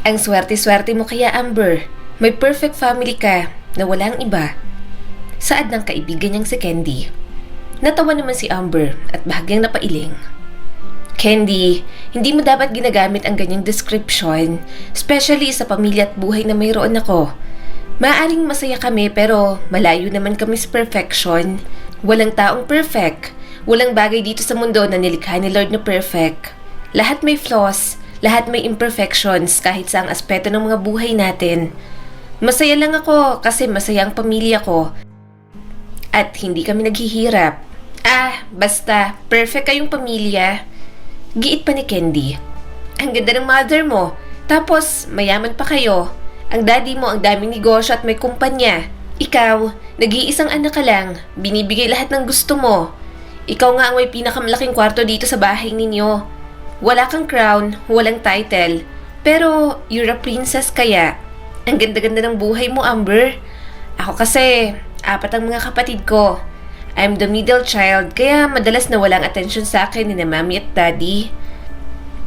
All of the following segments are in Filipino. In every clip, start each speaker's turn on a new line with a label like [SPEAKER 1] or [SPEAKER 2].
[SPEAKER 1] Ang swerte-swerte mo kaya, Amber. May perfect family ka na walang iba. Saad ng kaibigan niyang si Candy. Natawa naman si Amber at bahagyang napailing. Candy, hindi mo dapat ginagamit ang ganyang description, especially sa pamilya at buhay na mayroon ako. Maaring masaya kami pero malayo naman kami sa perfection. Walang taong perfect. Walang bagay dito sa mundo na nilikha ni Lord na perfect. Lahat may flaws, lahat may imperfections kahit sa ang aspeto ng mga buhay natin. Masaya lang ako kasi masaya ang pamilya ko. At hindi kami naghihirap. Basta, perfect kayong pamilya. Giit pa ni Candy. Ang ganda ng mother mo. Tapos, mayaman pa kayo. Ang daddy mo ang daming negosyo at may kumpanya. Ikaw, nag-iisang anak ka lang. Binibigay lahat ng gusto mo. Ikaw nga ang may pinakamalaking kwarto dito sa bahay ninyo. Wala kang crown, walang title. Pero, you're a princess kaya. Ang ganda-ganda ng buhay mo, Amber. Ako kasi, 4 ang mga kapatid ko. I'm the middle child, kaya madalas na walang atensyon sa akin ni na mami at daddy.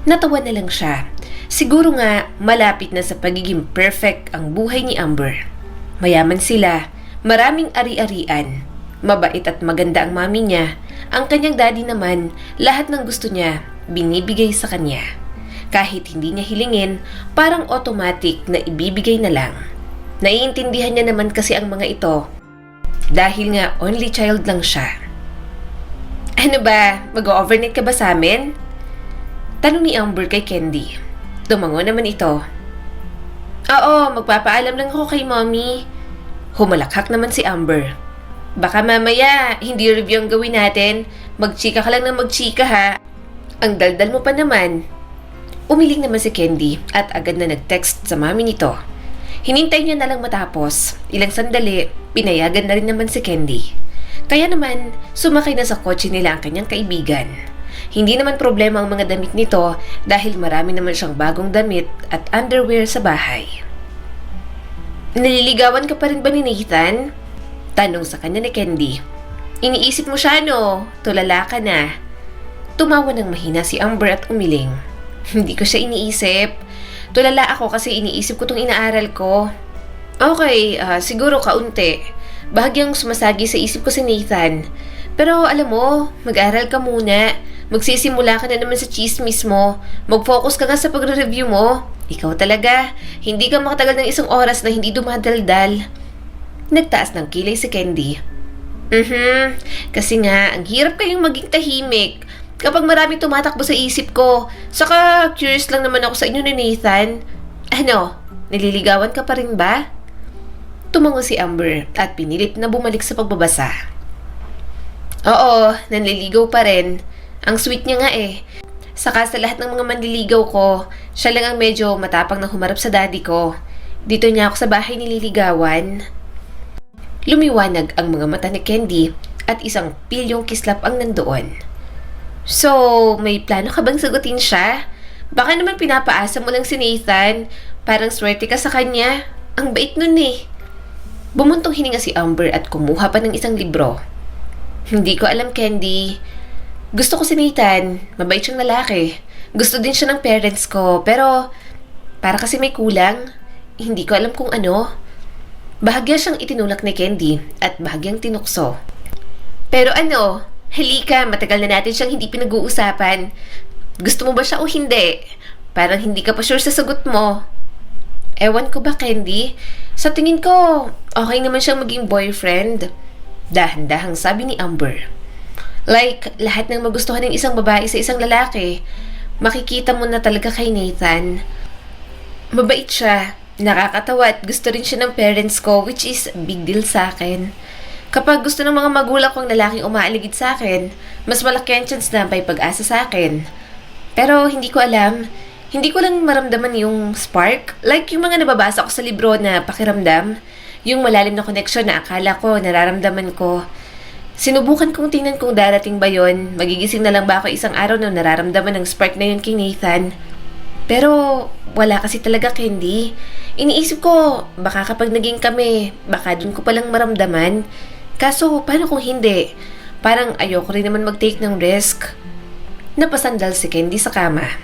[SPEAKER 1] Natawa na lang siya. Siguro nga, malapit na sa pagiging perfect ang buhay ni Amber. Mayaman sila, maraming ari-arian. Mabait at maganda ang mami niya. Ang kanyang daddy naman, lahat ng gusto niya, binibigay sa kanya. Kahit hindi niya hilingin, parang automatic na ibibigay na lang. Naiintindihan niya naman kasi ang mga ito. Dahil nga only child lang siya. Ano ba? Mag-overnight ka ba sa amin? Tanong ni Amber kay Candy. Tumango naman ito. Oo, magpapaalam lang ako kay mommy. Humalakhak naman si Amber. Baka mamaya, hindi review ang gawin natin. Magchika ka lang ng magchika ha. Ang daldal mo pa naman. Umiling naman si Candy at agad na nag-text sa mami nito. Hinintay niya na lang matapos. Ilang sandali, pinayagan na rin naman si Candy. Kaya naman, sumakay na sa kotse nila ang kanyang kaibigan. Hindi naman problema ang mga damit nito dahil marami naman siyang bagong damit at underwear sa bahay. Naliligawan ka pa rin ba ni Nathan? Tanong sa kanya ni Candy. Iniisip mo siya no? Tulala ka na. Tumawa ng mahina si Amber at umiling. Hindi ko siya iniisip. Tulala ako kasi iniisip ko tong inaaral ko. Okay, siguro kaunti. Bahagyang sumasagi sa isip ko si Nathan. Pero alam mo, mag-aral ka muna. Magsisimula ka na naman sa chismis mo. Mag-focus ka nga sa pagre-review mo. Ikaw talaga, hindi ka makatagal ng 1 oras na hindi dumadaldal. Nagtaas ng kilay si Candy. Kasi nga, ang hirap kayong maging tahimik. Kapag maraming tumatakbo sa isip ko, saka curious lang naman ako sa inyo ni Nathan. Ano, nililigawan ka pa rin ba? Tumango si Amber at pinilit na bumalik sa pagbabasa. Oo, nanliligaw pa rin. Ang sweet niya nga eh. Saka sa lahat ng mga manliligaw ko, siya lang ang medyo matapang na humarap sa daddy ko. Dito niya ako sa bahay nililigawan. Lumiwanag ang mga mata ni Candy at isang pilyong kislap ang nandoon. So, may plano ka bang sagutin siya? Baka naman pinapaasa mo lang si Nathan. Parang swerte ka sa kanya. Ang bait nun eh. Bumuntong hininga si Amber at kumuha pa ng isang libro. Hindi ko alam, Candy. Gusto ko si Nathan. Mabait siyang lalaki. Gusto din siya ng parents ko. Pero, para kasi may kulang. Hindi ko alam kung ano. Bahagya siyang itinulak ni Candy at bahagyang tinukso. Pero ano? Halika, matagal na natin siyang hindi pinag-uusapan. Gusto mo ba siya o hindi? Parang hindi ka pa sure sa sagot mo. Ewan ko ba, Candy? Sa tingin ko, okay naman siyang maging boyfriend. Dahan-dahang sabi ni Amber. Like, lahat ng magustuhan ng isang babae sa isang lalaki, makikita mo na talaga kay Nathan. Mabait siya, nakakatawa at gusto rin siya ng parents ko, which is a big deal sa akin. Kapag gusto ng mga magulang kong lalaking umaaligid sa akin, mas malaki ang chance na may pag-asa sa akin. Pero hindi ko alam. Hindi ko lang maramdaman yung spark. Like yung mga nababasa ko sa libro na pakiramdam. Yung malalim na connection na akala ko, nararamdaman ko. Sinubukan kong tingnan kung darating ba yun. Magigising na lang ba ako isang araw na nararamdaman ng spark na yun kay Nathan. Pero wala kasi talaga, Candy. Iniisip ko, baka kapag naging kami, baka dun ko palang maramdaman. Kaso, paano kung hindi? Parang ayoko rin naman mag-take ng risk. Napasandal si Candy sa kama.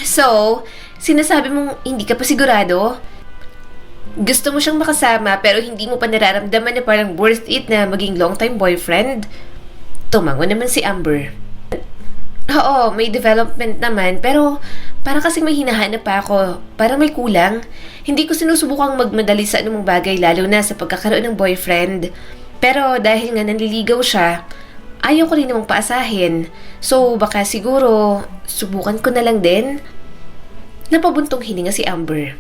[SPEAKER 1] So, Sinasabi mong hindi ka pa sigurado? Gusto mo siyang makasama pero hindi mo pa nararamdaman na parang worth it na maging long-time boyfriend? Tumango naman si Amber. Oo, may development naman pero para kasi may hinahanap pa ako. Para may kulang. Hindi ko sinusubukang magmadali sa anumang bagay lalo na sa pagkakaroon ng boyfriend. Pero dahil nga nanliligaw siya, ayaw ko rin namang paasahin. So baka siguro subukan ko na lang din. Napabuntong hininga si Amber.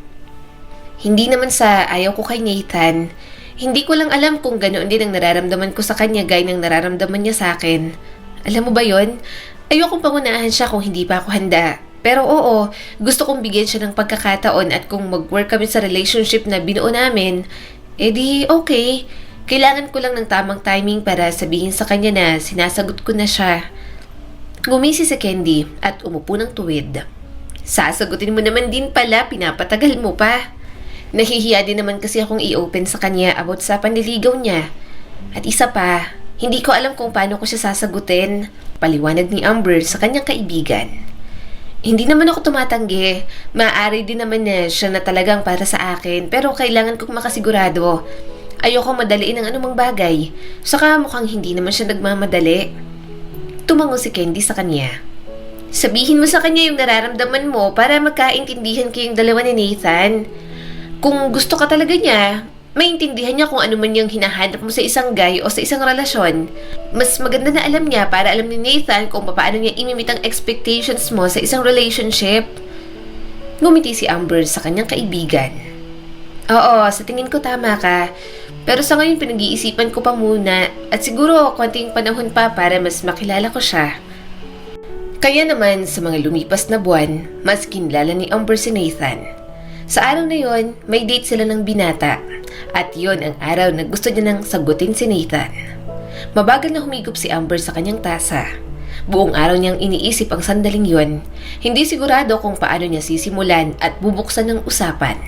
[SPEAKER 1] Hindi naman sa ayaw ko kay Nathan. Hindi ko lang alam kung ganoon din ang nararamdaman ko sa kanya gaya ng nararamdaman niya sa akin. Alam mo ba yon? Ayokong pangunahan siya kung hindi pa ako handa. Pero oo, gusto kong bigyan siya ng pagkakataon at kung mag-work kami sa relationship na binuo namin, edi okay. Kailangan ko lang ng tamang timing para sabihin sa kanya na sinasagot ko na siya. Ngumisi si Candy at umupo ng tuwid. Sasagutin mo naman din pala, pinapatagal mo pa. Nahihiya din naman kasi akong i-open sa kanya about sa panliligaw niya. At isa pa, hindi ko alam kung paano ko siya sasagutin. Paliwanag ni Amber sa kanyang kaibigan. Hindi naman ako tumatanggi. Maaari din naman na siya na talagang para sa akin pero kailangan kong makasigurado. Ayoko madaliin ang anumang bagay. Saka mukhang hindi naman siya nagmamadali. Tumango si Candy sa kanya. Sabihin mo sa kanya yung nararamdaman mo para magkaintindihan kayong dalawa ni Nathan. Kung gusto ka talaga niya, maintindihan niya kung ano man yung hinahanap mo sa isang guy o sa isang relasyon. Mas maganda na alam niya para alam ni Nathan kung paano niya imimit ang expectations mo sa isang relationship. Ngumiti si Amber sa kanyang kaibigan. Oo, sa tingin ko tama ka. Pero sa ngayon pinag-iisipan ko pa muna at siguro konting panahon pa para mas makilala ko siya. Kaya naman sa mga lumipas na buwan, mas kinlala ni Amber si Nathan. Sa araw na yon, may date sila ng binata at yon ang araw na gusto niya nang sagutin si Nathan. Mabagal na humigop si Amber sa kanyang tasa. Buong araw niyang iniisip ang sandaling yon, hindi sigurado kung paano niya sisimulan at bubuksan ng usapan.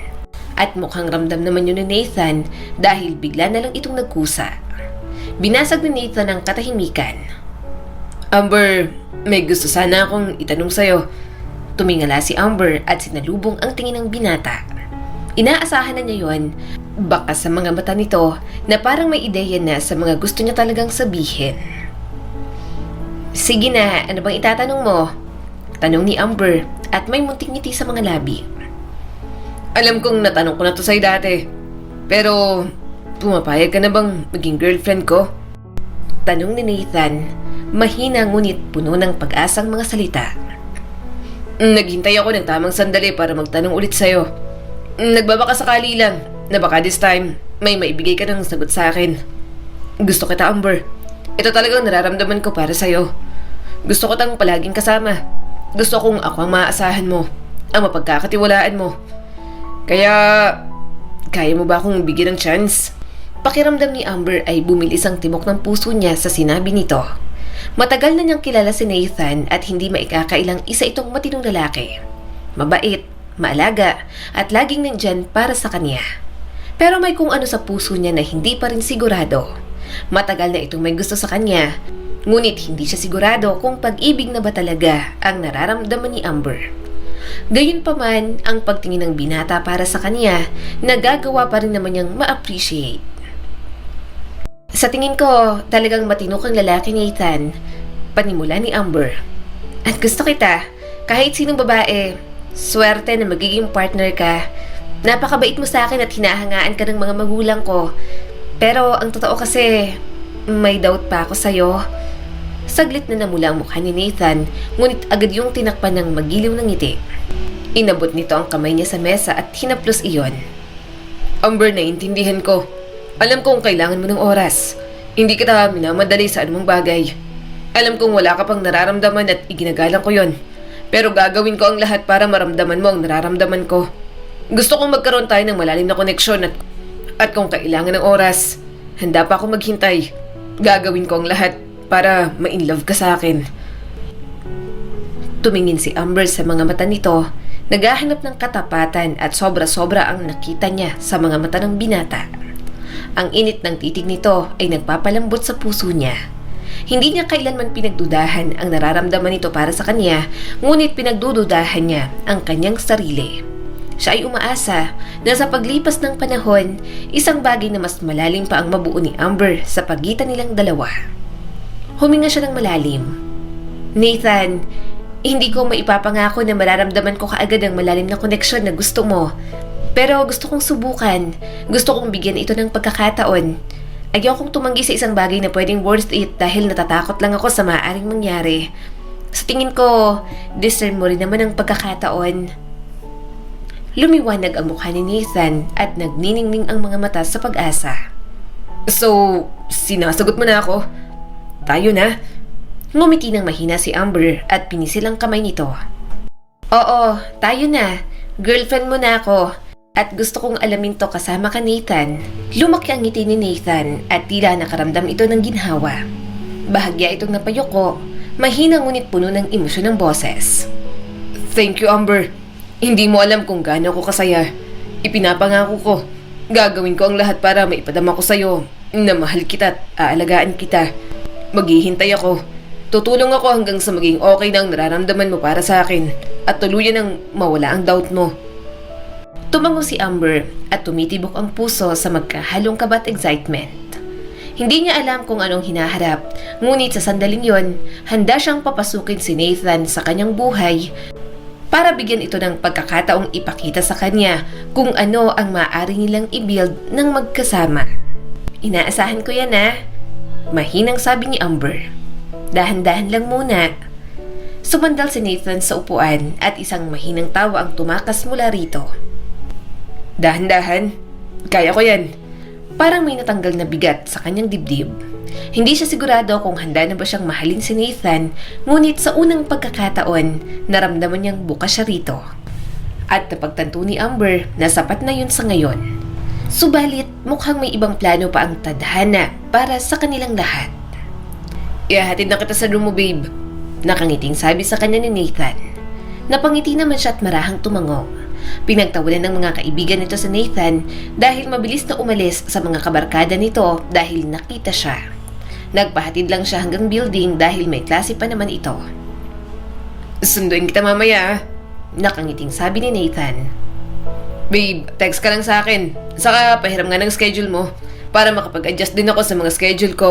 [SPEAKER 1] At mukhang ramdam naman yun ni Nathan dahil bigla na lang itong nagkusa. Binasag ni Nathan ang katahimikan. Amber, may gusto sana akong itanong sa'yo. Tumingala si Amber at sinalubong ang tingin ng binata. Inaasahan na niya yon, baka sa mga mata nito na parang may ideya na sa mga gusto niya talagang sabihin. Sige na, ano bang itatanong mo? Tanong ni Amber at may munting ngiti sa mga labi. Alam kong natanong ko na to sa'yo dati, pero pumapayag ka na bang maging girlfriend ko? Tanong ni Nathan, mahina ngunit puno ng pag-asang mga salita. Naghintay ako ng tamang sandali para magtanong ulit sa'yo. Nagbabaka sakali lang na baka this time may maibigay ka ng sagot sa akin. Gusto kita, Amber. Ito talagang nararamdaman ko para sa'yo. Gusto ko tang palaging kasama. Gusto kong ako ang maaasahan mo, ang mapagkakatiwalaan mo. Kaya, kaya mo ba akong bigyan ng chance? Pakiramdam ni Amber ay bumilis ang timok ng puso niya sa sinabi nito. Matagal na niyang kilala si Nathan at hindi maikakailang isa itong matinong lalaki. Mabait, maalaga at laging nandyan para sa kanya. Pero may kung ano sa puso niya na hindi pa rin sigurado. Matagal na itong may gusto sa kanya, ngunit hindi siya sigurado kung pag-ibig na ba talaga ang nararamdaman ni Amber. Gayunpaman, ang pagtingin ng binata para sa kanya, nagagawa pa rin naman niyang ma-appreciate. Sa tingin ko, talagang matino kang lalaki, Nathan. Panimula ni Amber. At gusto kita, kahit sinong babae, swerte na magiging partner ka. Napakabait mo sa akin at hinahangaan ka ng mga magulang ko. Pero ang totoo kasi, may doubt pa ako sa'yo. Saglit na namula ang mukha ni Nathan, ngunit agad yung tinakpan ng magiliw ng ngiti. Inabot nito ang kamay niya sa mesa at hinaplos iyon. Amber, naiintindihan ko. Alam kong kailangan mo ng oras. Hindi kita minamadali sa anumang bagay. Alam kong wala ka pang nararamdaman at iginagalang ko yon. Pero gagawin ko ang lahat para maramdaman mo ang nararamdaman ko. Gusto kong magkaroon tayo ng malalim na koneksyon at kung kailangan ng oras, handa pa ako maghintay. Gagawin ko ang lahat para ma-inlove ka sa akin. Tumingin si Amber sa mga mata nito, naghahanap ng katapatan at sobra-sobra ang nakita niya sa mga mata ng binata. Ang init ng titig nito ay nagpapalambot sa puso niya. Hindi niya kailanman pinagdudahan ang nararamdaman nito para sa kanya, ngunit pinagdududahan niya ang kanyang sarili. Siya ay umaasa na sa paglipas ng panahon, isang bagay na mas malalim pa ang mabuo ni Amber sa pagitan nilang dalawa. Huminga siya ng malalim. Nathan, hindi ko maipapangako na mararamdaman ko kaagad ang malalim na koneksyon na gusto mo. Pero gusto kong subukan. Gusto kong bigyan ito ng pagkakataon. Ayokong tumanggi sa isang bagay na pwedeng worth it dahil natatakot lang ako sa maaaring mangyari. Sa tingin ko, deserve mo rin naman ang pagkakataon. Lumiwanag ang mukha ni Nathan at nagniningning ang mga mata sa pag-asa. So, sinasagot mo na ako? Tayo na? Ngumiti ng mahina si Amber at pinisil ang kamay nito. Oo, tayo na. Girlfriend mo na ako. At gusto kong alamin to kasama ka, Nathan. Lumaki ang ngiti ni Nathan at tila nakaramdam ito ng ginhawa. Bahagya itong napayoko, mahina ngunit puno ng emosyon ng boses. Thank you, Amber. Hindi mo alam kung gaano ako kasaya. Ipinapangako ko. Gagawin ko ang lahat para maipadama ko sa'yo na mahal kita at aalagaan kita. Maghihintay ako. Tutulong ako hanggang sa maging okay na ang nararamdaman mo para sa akin at tuluyan ang mawala ang doubt mo. Tumango si Amber at tumitibok ang puso sa magkahalong kaba at excitement. Hindi niya alam kung anong hinaharap, ngunit sa sandaling yon, handa siyang papasukin si Nathan sa kanyang buhay para bigyan ito ng pagkakataong ipakita sa kanya kung ano ang maaari nilang i-build ng magkasama. Inaasahan ko yan mahinang sabi ni Amber. Dahan-dahan lang muna. Sumandal si Nathan sa upuan at isang mahinang tawa ang tumakas mula rito. Dahan-dahan? Kaya ko yan. Parang may natanggal na bigat sa kanyang dibdib. Hindi siya sigurado kung handa na ba siyang mahalin si Nathan, ngunit sa unang pagkakataon, naramdaman niyang bukas siya rito. At napagtanto ni Amber na sapat na yun sa ngayon. Subalit, mukhang may ibang plano pa ang tadhana para sa kanilang lahat. Ihahatid na kita sa room mo, babe. Nakangiting sabi sa kanya ni Nathan. Napangiti naman siya at marahang tumango. Pinagtawanan ng mga kaibigan nito sa Nathan dahil mabilis na umalis sa mga kabarkada nito dahil nakita siya. Nagpahatid lang siya hanggang building dahil may klase pa naman ito. Sunduin kita mamaya. Nakangiting sabi ni Nathan. Babe, text ka lang sa akin. Saka pahiram nga ng schedule mo para makapag-adjust din ako sa mga schedule ko.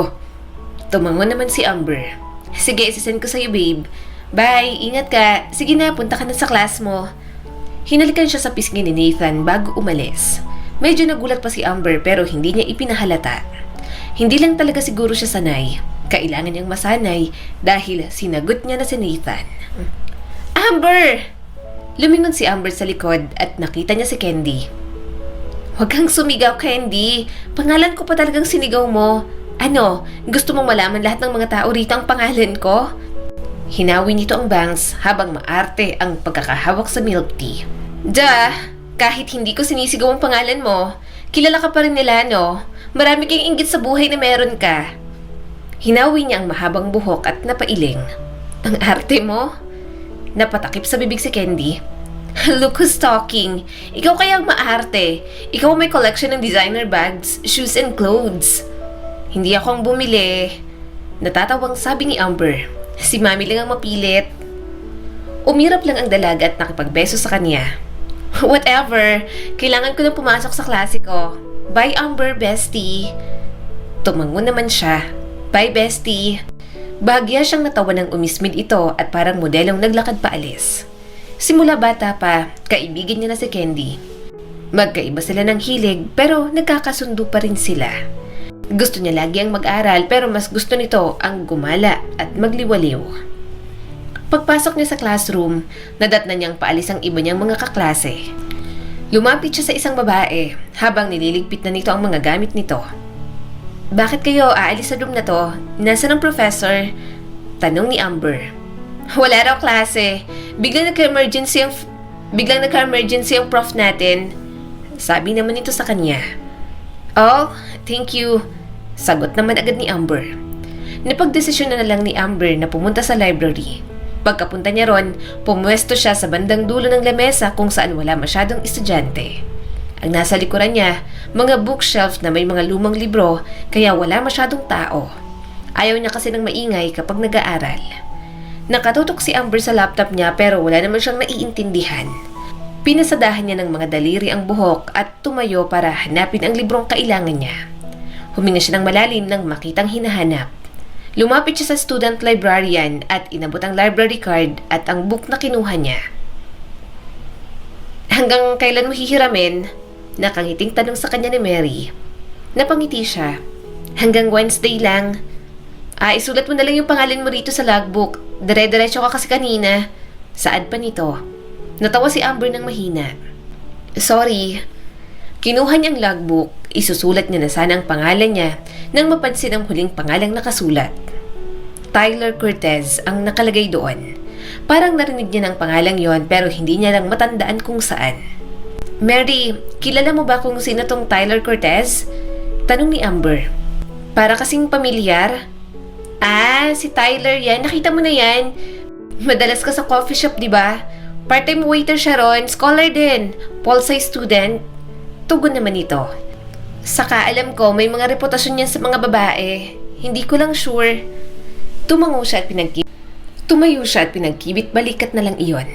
[SPEAKER 1] Tumango naman si Amber. Sige, isasend ko sa'yo, babe. Bye, ingat ka. Sige na, punta ka na sa class mo. Hinalikan siya sa pisngi ni Nathan bago umalis. Medyo nagulat pa si Amber pero hindi niya ipinahalata. Hindi lang talaga siguro siya sanay. Kailangan niyang masanay dahil sinagot niya na si Nathan. Amber! Lumingon si Amber sa likod at nakita niya si Candy. Huwag kang sumigaw, Candy. Pangalan ko pa talagang sinigaw mo. Ano, gusto mong malaman lahat ng mga tao rito ang pangalan ko? Hinawi nito ang bangs habang maarte ang pagkakahawak sa milk tea. Kahit hindi ko sinisigaw ang pangalan mo, kilala ka pa rin nila, no? Marami kang inggit sa buhay na meron ka. Hinawi niya ang mahabang buhok at napailing. Ang arte mo? Napatakip sa bibig si Candy. Look who's talking. Ikaw kaya ang maarte. Ikaw may collection ng designer bags, shoes and clothes. Hindi ako ang bumili. Natatawang sabi ni Amber. Si Mami lang ang mapilit. Umirap lang ang dalaga at nakipagbeso sa kanya. Whatever. Kailangan ko na pumasok sa klase ko. Bye, Amber, bestie. Tumango naman siya. Bye, bestie. Bahagya siyang natawa ng umismid ito at parang modelong naglakad paalis. Simula bata pa, kaibigan niya na si Candy. Magkaiba sila ng hilig pero nagkakasundo pa rin sila. Gusto niya lagi ang mag-aral pero mas gusto nito ang gumala at magliwaliw. Pagpasok niya sa classroom, nadatnan niyang paalis ang iba niyang mga kaklase. Lumapit siya sa isang babae habang nililigpit na nito ang mga gamit nito. Bakit kayo aalis sa room na to? Nasaan ang professor? Tanong ni Amber. Wala raw klase. Biglang nagka-emergency ang prof natin. Sabi naman nito sa kanya. Oh, thank you. Sagot naman agad ni Amber. Napagdesisyon na lang ni Amber na pumunta sa library. Pagkapunta niya ron, pumwesto siya sa bandang dulo ng lamesa kung saan wala masyadong estudyante. Ang nasa likuran niya, mga bookshelf na may mga lumang libro kaya wala masyadong tao. Ayaw niya kasi ng maingay kapag nag-aaral. Nakatutok si Amber sa laptop niya pero wala naman siyang naiintindihan. Pinasadahan niya ng mga daliri ang buhok at tumayo para hanapin ang librong kailangan niya. Huminga siya ng malalim nang makitang hinahanap. Lumapit siya sa student librarian at inabot ang library card at ang book na kinuha niya. Hanggang kailan mo hihiramin? Nakangiting tanong sa kanya ni Mary. Napangiti siya. Hanggang Wednesday lang. Isulat mo na lang yung pangalan mo rito sa logbook. Dire-diretso ka kasi kanina. Saad pa nito. Natawa si Amber ng mahina. Sorry. Kinuha niyang logbook. Isusulat niya na sana ang pangalan niya nang mapansin ang huling pangalang nakasulat. Tyler Cortez ang nakalagay doon. Parang narinig niya ng pangalang yon pero hindi niya lang matandaan kung saan. Mary, kilala mo ba kung sino tong Tyler Cortez? Tanong ni Amber. Para kasing pamilyar. Si Tyler yan. Nakita mo na yan. Madalas ka sa coffee shop, di ba? Part-time waiter siya ron. Scholar din. Pol-sci student. Tugon naman ito. Saka alam ko, may mga reputasyon niya sa mga babae. Hindi ko lang sure. Tumayo siya at pinagkibit balikat na lang iyon.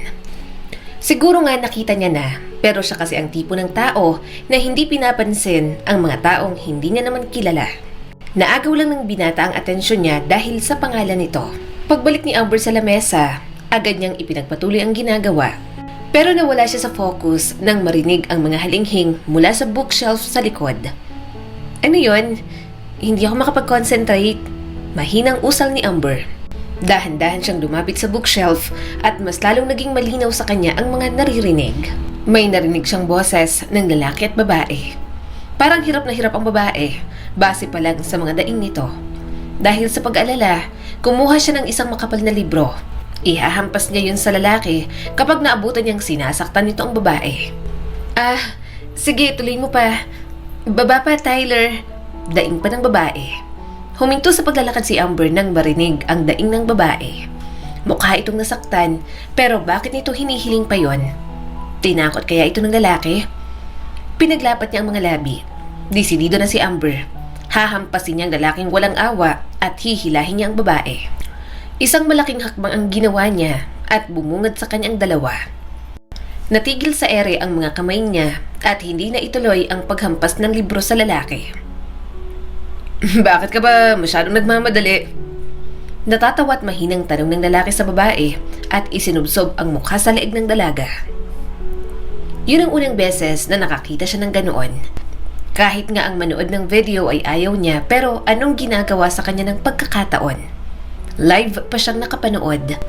[SPEAKER 1] Siguro nga nakita niya na, pero siya kasi ang tipo ng tao na hindi pinapansin ang mga taong hindi niya naman kilala. Naagaw lang ng binata ang atensyon niya dahil sa pangalan nito. Pagbalik ni Amber sa lamesa, agad niyang ipinagpatuloy ang ginagawa. Pero nawala siya sa focus nang marinig ang mga halinghing mula sa bookshelf sa likod. Ano yon? Hindi ako makapag-concentrate. Mahinang usal ni Amber. Dahan-dahan siyang lumapit sa bookshelf at mas lalong naging malinaw sa kanya ang mga naririnig. May narinig siyang boses ng lalaki at babae. Parang hirap na hirap ang babae, base pa lang sa mga daing nito. Dahil sa pag-alala, kumuha siya ng isang makapal na libro. Ihahampas niya yun sa lalaki kapag naabutan niyang sinasaktan nito ang babae. Sige, tuloy mo pa. Baba pa, Tyler. Daing pa ng babae. Huminto sa paglalakad si Amber nang marinig ang daing ng babae. Mukha itong nasaktan, pero bakit nito hinihiling pa yon? Tinakot kaya ito ng lalaki? Pinaglapat niya ang mga labi. Desidido na si Amber. Hahampasin niya ang lalaking walang awa at hihilahin niya ang babae. Isang malaking hakbang ang ginawa niya at bumungad sa kanyang dalawa. Natigil sa ere ang mga kamay niya at hindi na ituloy ang paghampas ng libro sa lalaki. Bakit ka ba masyadong nagmamadali? Natatawa at mahinang tanong ng lalaki sa babae at isinubsob ang mukha sa leeg ng dalaga. Yun ang unang beses na nakakita siya ng ganoon. Kahit nga ang manood ng video ay ayaw niya, pero anong ginagawa sa kanya ng pagkakataon? Live pa siyang nakapanood.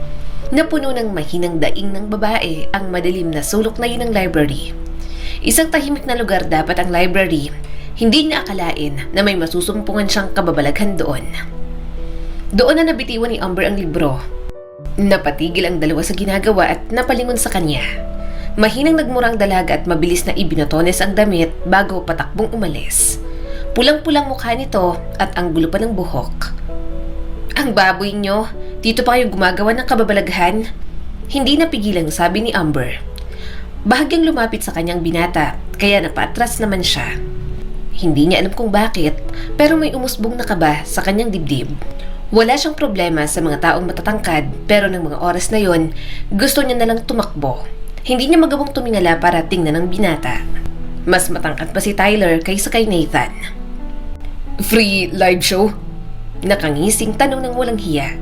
[SPEAKER 1] Napuno ng mahinang daing ng babae ang madilim na sulok na yun ng library. Isang tahimik na lugar dapat ang library. Hindi niya akalain na may masusumpungan siyang kababalaghan doon. Doon na nabitiwan ni Amber ang libro. Napatigil ang dalawa sa ginagawa at napalingon sa kanya. Mahinang nagmurang dalaga at mabilis na ibinotones ang damit bago patakbong umalis. Pulang-pulang mukha nito at ang gulo pa ng buhok. Ang baboy nyo, dito pa kayo gumagawa ng kababalaghan? Hindi napigilang sabi ni Amber. Bahagyang lumapit sa kanyang binata, kaya napaatras naman siya. Hindi niya alam kung bakit, pero may umusbong na kaba sa kanyang dibdib. Wala siyang problema sa mga taong matatangkad, pero ng mga oras na yon, gusto niya nalang tumakbo. Hindi niya magawang tumingala para tingnan ang binata. Mas matangkad pa si Tyler kaysa kay Nathan. Free live show? Nakangising tanong ng walang hiya.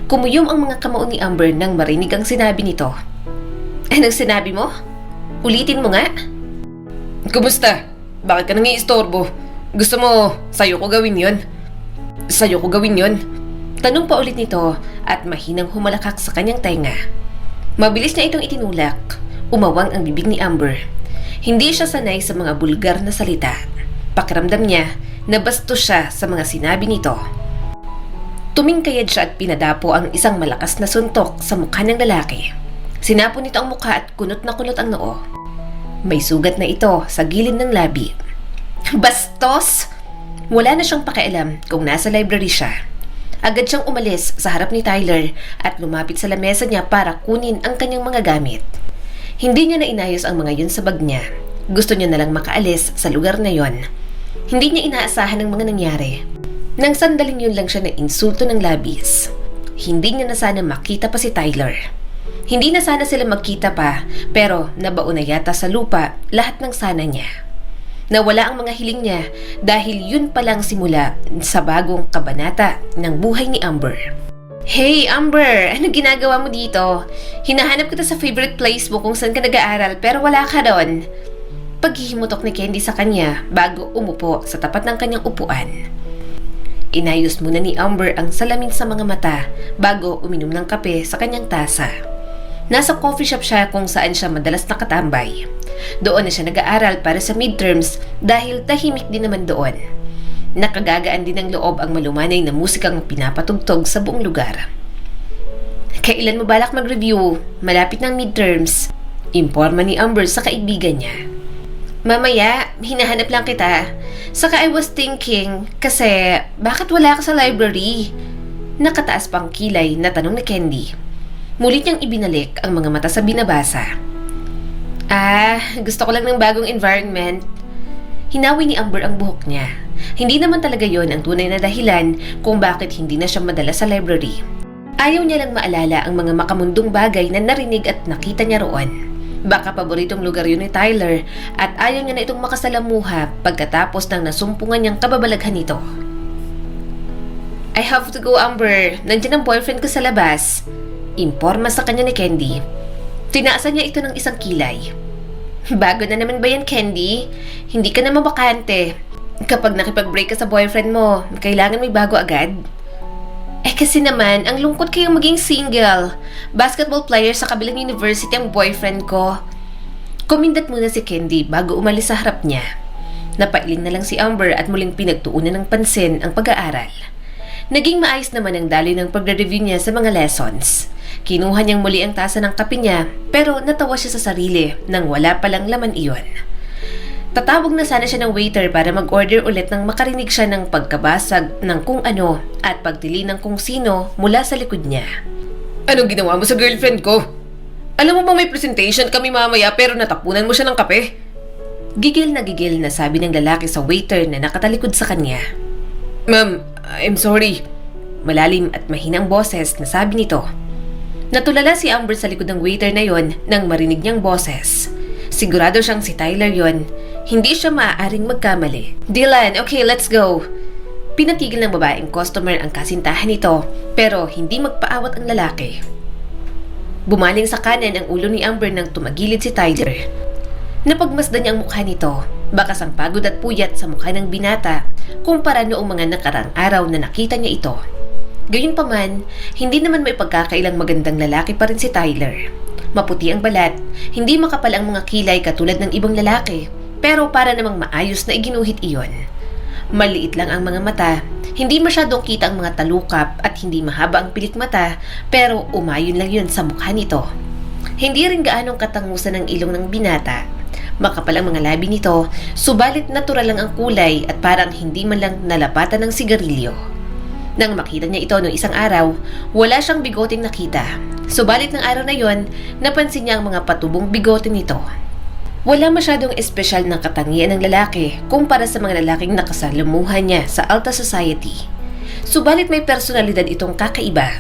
[SPEAKER 1] Kumuyom ang mga kamao ni Amber nang marinig ang sinabi nito. Anong sinabi mo? Ulitin mo nga. Kumusta? Bakit ka nang iistorbo? Gusto mo, sa'yo ko gawin yon? Sa'yo ko gawin yon? Tanong pa ulit nito at mahinang humalakak sa kanyang tainga. Mabilis niya itong itinulak. Umawang ang bibig ni Amber. Hindi siya sanay sa mga bulgar na salita. Pakiramdam niya na bastos siya sa mga sinabi nito. Tumingkayad siya at pinadapo ang isang malakas na suntok sa mukha ng lalaki. Sinapo nito ang mukha at kunot na kunot ang noo. May sugat na ito sa gilid ng labi. Bastos! Wala na siyang pakialam kung nasa library siya. Agad siyang umalis sa harap ni Tyler at lumapit sa lamesa niya para kunin ang kanyang mga gamit. Hindi niya na inayos ang mga yun sa bag niya. Gusto niya nalang makaalis sa lugar na yon. Hindi niya inaasahan ang mga nangyari. Nang sandaling yun lang siya na insulto ng labis. Hindi niya na sana makita pa si Tyler. Hindi na sana sila magkita pa, pero nabaon na yata sa lupa lahat ng sana niya. Nawala ang mga hiling niya dahil yun palang simula sa bagong kabanata ng buhay ni Amber. Hey Amber, ano ginagawa mo dito? Hinahanap kita sa favorite place mo kung saan ka nag-aaral pero wala ka doon. Paghihimutok ni Candy sa kanya bago umupo sa tapat ng kanyang upuan. Inayos muna ni Amber ang salamin sa mga mata bago uminom ng kape sa kanyang tasa. Nasa coffee shop siya kung saan siya madalas nakatambay. Doon na siya nag-aaral para sa midterms dahil tahimik din naman doon. Nakagagaan din ng loob ang malumanay na musikang pinapatugtog sa buong lugar. Kailan mo balak mag-review? Malapit ng midterms. Imporma ni Amber sa kaibigan niya. Mamaya, hinahanap lang kita. Saka I was thinking, kasi bakit wala ka sa library? Nakataas pang kilay na tanong ni Candy. Mulit niyang ibinalik ang mga mata sa binabasa. Gusto ko lang ng bagong environment. Hinawi ni Amber ang buhok niya. Hindi naman talaga yon ang tunay na dahilan kung bakit hindi na siya madala sa library. Ayaw niya lang maalala ang mga makamundong bagay na narinig at nakita niya roon. Baka paboritong lugar yun ni Tyler at ayaw niya na itong makasalamuha pagkatapos ng nasumpungan niyang kababalaghan nito. I have to go, Amber. Nandiyan ang boyfriend ko sa labas. Imporma sa kanya ni Candy. Tinaasan niya ito ng isang kilay. Bago na naman ba yan, Candy? Hindi ka na mabakante. Kapag nakipag-break ka sa boyfriend mo, kailangan may bago agad. Kasi naman, ang lungkot kayong maging single. Basketball player sa kabilang university ang boyfriend ko. Kumindat muna si Candy bago umalis sa harap niya. Napailing na lang si Amber at muling pinagtuunan ng pansin ang pag-aaral. Naging maayos naman ang daloy ng pagre-review niya sa mga lessons. Kinuha niyang muli ang tasa ng kape niya pero natawa siya sa sarili nang wala palang laman iyon. Tatawag na sana siya ng waiter para mag-order ulit nang makarinig siya ng pagkabasag ng kung ano at pagtili ng kung sino mula sa likod niya. Anong ginawa mo sa girlfriend ko? Alam mo ba may presentation kami mamaya pero natapunan mo siya ng kape? Gigil na sabi ng lalaki sa waiter na nakatalikod sa kanya. Ma'am, I'm sorry. Malalim at mahinang boses na sabi nito. Natulala si Amber sa likod ng waiter na yon nang marinig niyang boses. Sigurado siyang si Tyler yon. Hindi siya maaaring magkamali. Dylan, okay, let's go. Pinatigil ng babaeng customer ang kasintahan nito pero hindi magpaawat ang lalaki. Bumaling sa kanan ang ulo ni Amber nang tumagilid si Tyler. Napagmasdan niya ang mukha nito, bakas ang pagod at puyat sa mukha ng binata kumpara noong mga nakarang araw na nakita niya ito. Gayunpaman, hindi naman may pagkakailang magandang lalaki pa rin si Tyler. Maputi ang balat, hindi makapal ang mga kilay katulad ng ibang lalaki, pero para namang maayos na iginuhit iyon. Maliit lang ang mga mata, hindi masyadong kita ang mga talukap at hindi mahaba ang pilik mata, pero umayon lang yun sa mukha nito. Hindi rin gaanong katangusan ng ilong ng binata. Makapal ang mga labi nito, subalit natural lang ang kulay at parang hindi man lang nalapatan ng sigarilyo. Nang makita niya ito noong isang araw, wala siyang bigoting nakita. Subalit ng araw na yon, napansin niya ang mga patubong bigote nito. Wala masyadong espesyal ng katangian ng lalaki kumpara sa mga lalaking nakasalamuhan niya sa alta society. Subalit may personalidad itong kakaiba.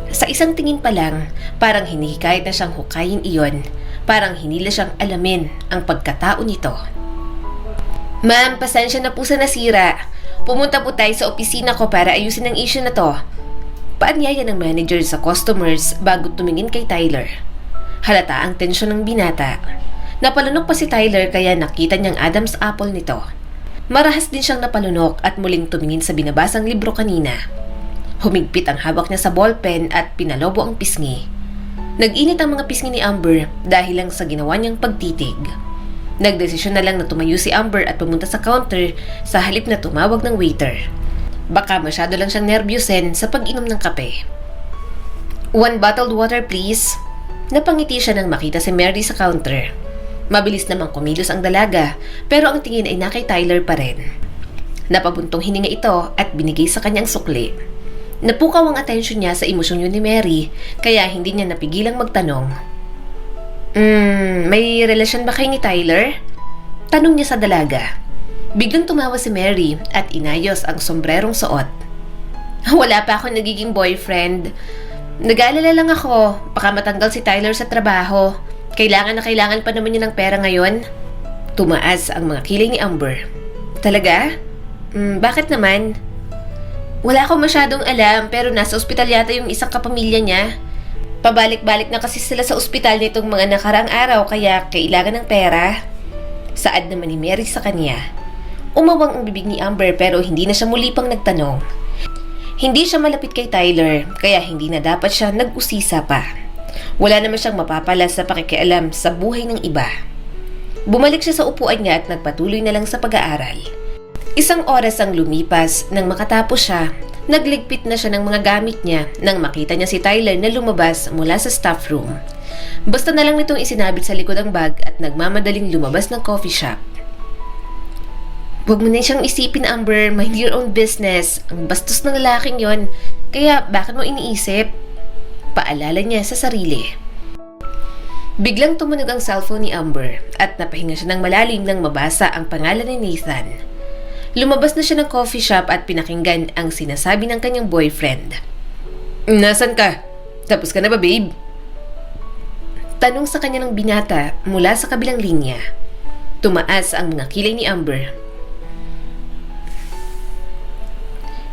[SPEAKER 1] Sa isang tingin pa lang, parang hinihikayat na siyang hukayin iyon. Parang hinila siyang alamin ang pagkatao nito. Ma'am, pasensya na po sa nasira. Pumunta po tayo sa opisina ko para ayusin ang issue na to. Paanyaya ng manager sa customers bago tumingin kay Tyler. Halata ang tensyon ng binata. Napalunok pa si Tyler kaya nakita niyang Adam's apple nito. Marahas din siyang napalunok at muling tumingin sa binabasang libro kanina. Humigpit ang hawak niya sa ballpen at pinalobo ang pisngi. Nag-init ang mga pisngi ni Amber dahil lang sa ginawa niyang pagtitig. Nagdesisyon na lang na tumayo si Amber at pumunta sa counter sa halip na tumawag ng waiter. Baka masyado lang siyang nervyusin sa pag-inom ng kape. 1 bottled water please. Napangiti siya nang makita si Mary sa counter. Mabilis namang kumilos ang dalaga pero ang tingin ay na kay Tyler pa rin. Napabuntong hininga ito at binigay sa kanyang sukli. Napukaw ang atensyon niya sa emosyon yun ni Mary kaya hindi niya napigilang magtanong. May relasyon ba kayo ni Tyler? Tanong niya sa dalaga. Biglang tumawa si Mary at inayos ang sombrerong suot. Wala pa ako nagiging boyfriend. Nag-aalala lang ako, baka matanggal si Tyler sa trabaho. Kailangan na kailangan pa naman niya ng pera ngayon. Tumaas ang mga kilay ni Amber. Talaga? Bakit naman? Wala akong masyadong alam pero nasa ospital yata yung isang kapamilya niya. Pabalik-balik na kasi sila sa ospital nitong mga nakaraang araw kaya kailangan ng pera. Saad naman ni Mary sa kanya. Umawang ang bibig ni Amber pero hindi na siya muli pang nagtanong. Hindi siya malapit kay Tyler kaya hindi na dapat siya nag-usisa pa. Wala naman siyang mapapala sa pakikialam sa buhay ng iba. Bumalik siya sa upuan niya at nagpatuloy na lang sa pag-aaral. Isang oras ang lumipas nang makatapos siya. Nagligpit na siya ng mga gamit niya nang makita niya si Tyler na lumabas mula sa staff room. Basta na lang nitong isinabit sa likod ang bag at nagmamadaling lumabas ng coffee shop. Huwag mo na siyang isipin, Amber. Mind your own business. Ang bastos ng lalaking yon. Kaya bakit mo iniisip? Paalala niya sa sarili. Biglang tumunog ang cellphone ni Amber at napahinga siya ng malalim nang mabasa ang pangalan ni Nathan. Lumabas na siya ng coffee shop at pinakinggan ang sinasabi ng kanyang boyfriend. Nasaan ka? Tapos ka na ba, babe? Tanong sa kanya ng binata mula sa kabilang linya. Tumaas ang mga kilay ni Amber.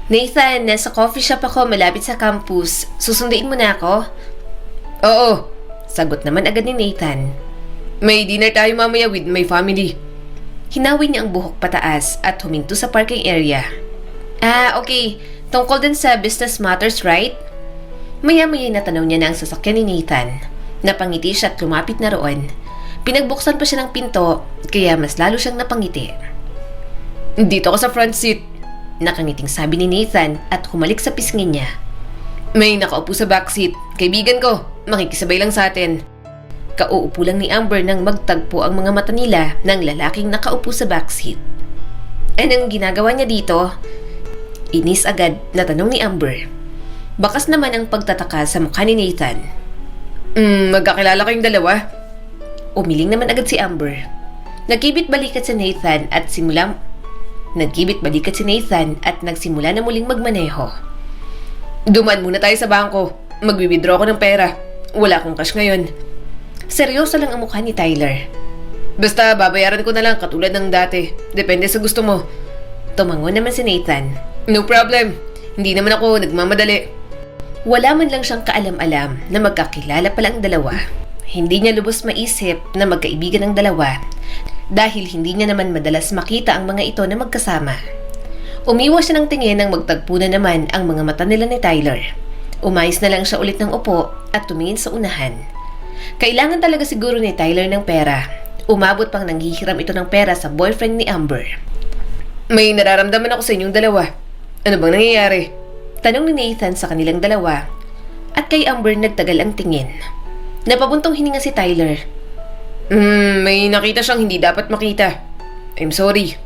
[SPEAKER 1] Nathan, nasa coffee shop ako malapit sa campus. Susunduin mo na ako? Oo, sagot naman agad ni Nathan. May dinner tayo mamaya with my family. Hinawi niya ang buhok pataas at huminto sa parking area. Okay. Tungkol din sa business matters, right? Maya-maya natanaw niya na ang sasakyan ni Nathan. Napangiti siya at lumapit na roon. Pinagbuksan pa siya ng pinto, kaya mas lalo siyang napangiti. Dito ako sa front seat. Nakangiting sabi ni Nathan at humalik sa pisngin niya. May nakaupo sa backseat. Kaibigan ko, makikisabay lang sa atin. Kauupo lang ni Amber nang magtagpo ang mga mata nila ng lalaking nakaupo sa backseat. Anong ginagawa niya dito? Inis agad na tanong ni Amber. Bakas naman ang pagtataka sa mukha ni Nathan. Magkakilala kayong dalawa? Umiling naman agad si Amber. Nagkibit balikat si Nathan at nagsimula na muling magmaneho. Dumaan muna tayo sa bangko. Magwi-withdraw ko ng pera. Wala akong cash ngayon. Seryoso lang ang mukha ni Tyler. Basta babayaran ko na lang katulad ng dati. Depende sa gusto mo. Tumango naman si Nathan. No problem. Hindi naman ako nagmamadali. Wala man lang siyang kaalam-alam na magkakilala pala ang dalawa. Hindi niya lubos maisip na magkaibigan ang dalawa dahil hindi niya naman madalas makita ang mga ito na magkasama. Umiwas siya ng tingin nang magtagpo na naman ang mga mata nila ni Tyler. Umayos na lang siya ulit ng upo at tumingin sa unahan. Kailangan talaga siguro ni Tyler ng pera. Umabot pang nanghihiram ito ng pera sa boyfriend ni Amber. May nararamdaman ako sa inyong dalawa. Ano bang nangyayari? Tanong ni Nathan sa kanilang dalawa at kay Amber nagtagal ang tingin. Napabuntong hininga si Tyler. May nakita siyang hindi dapat makita. I'm sorry.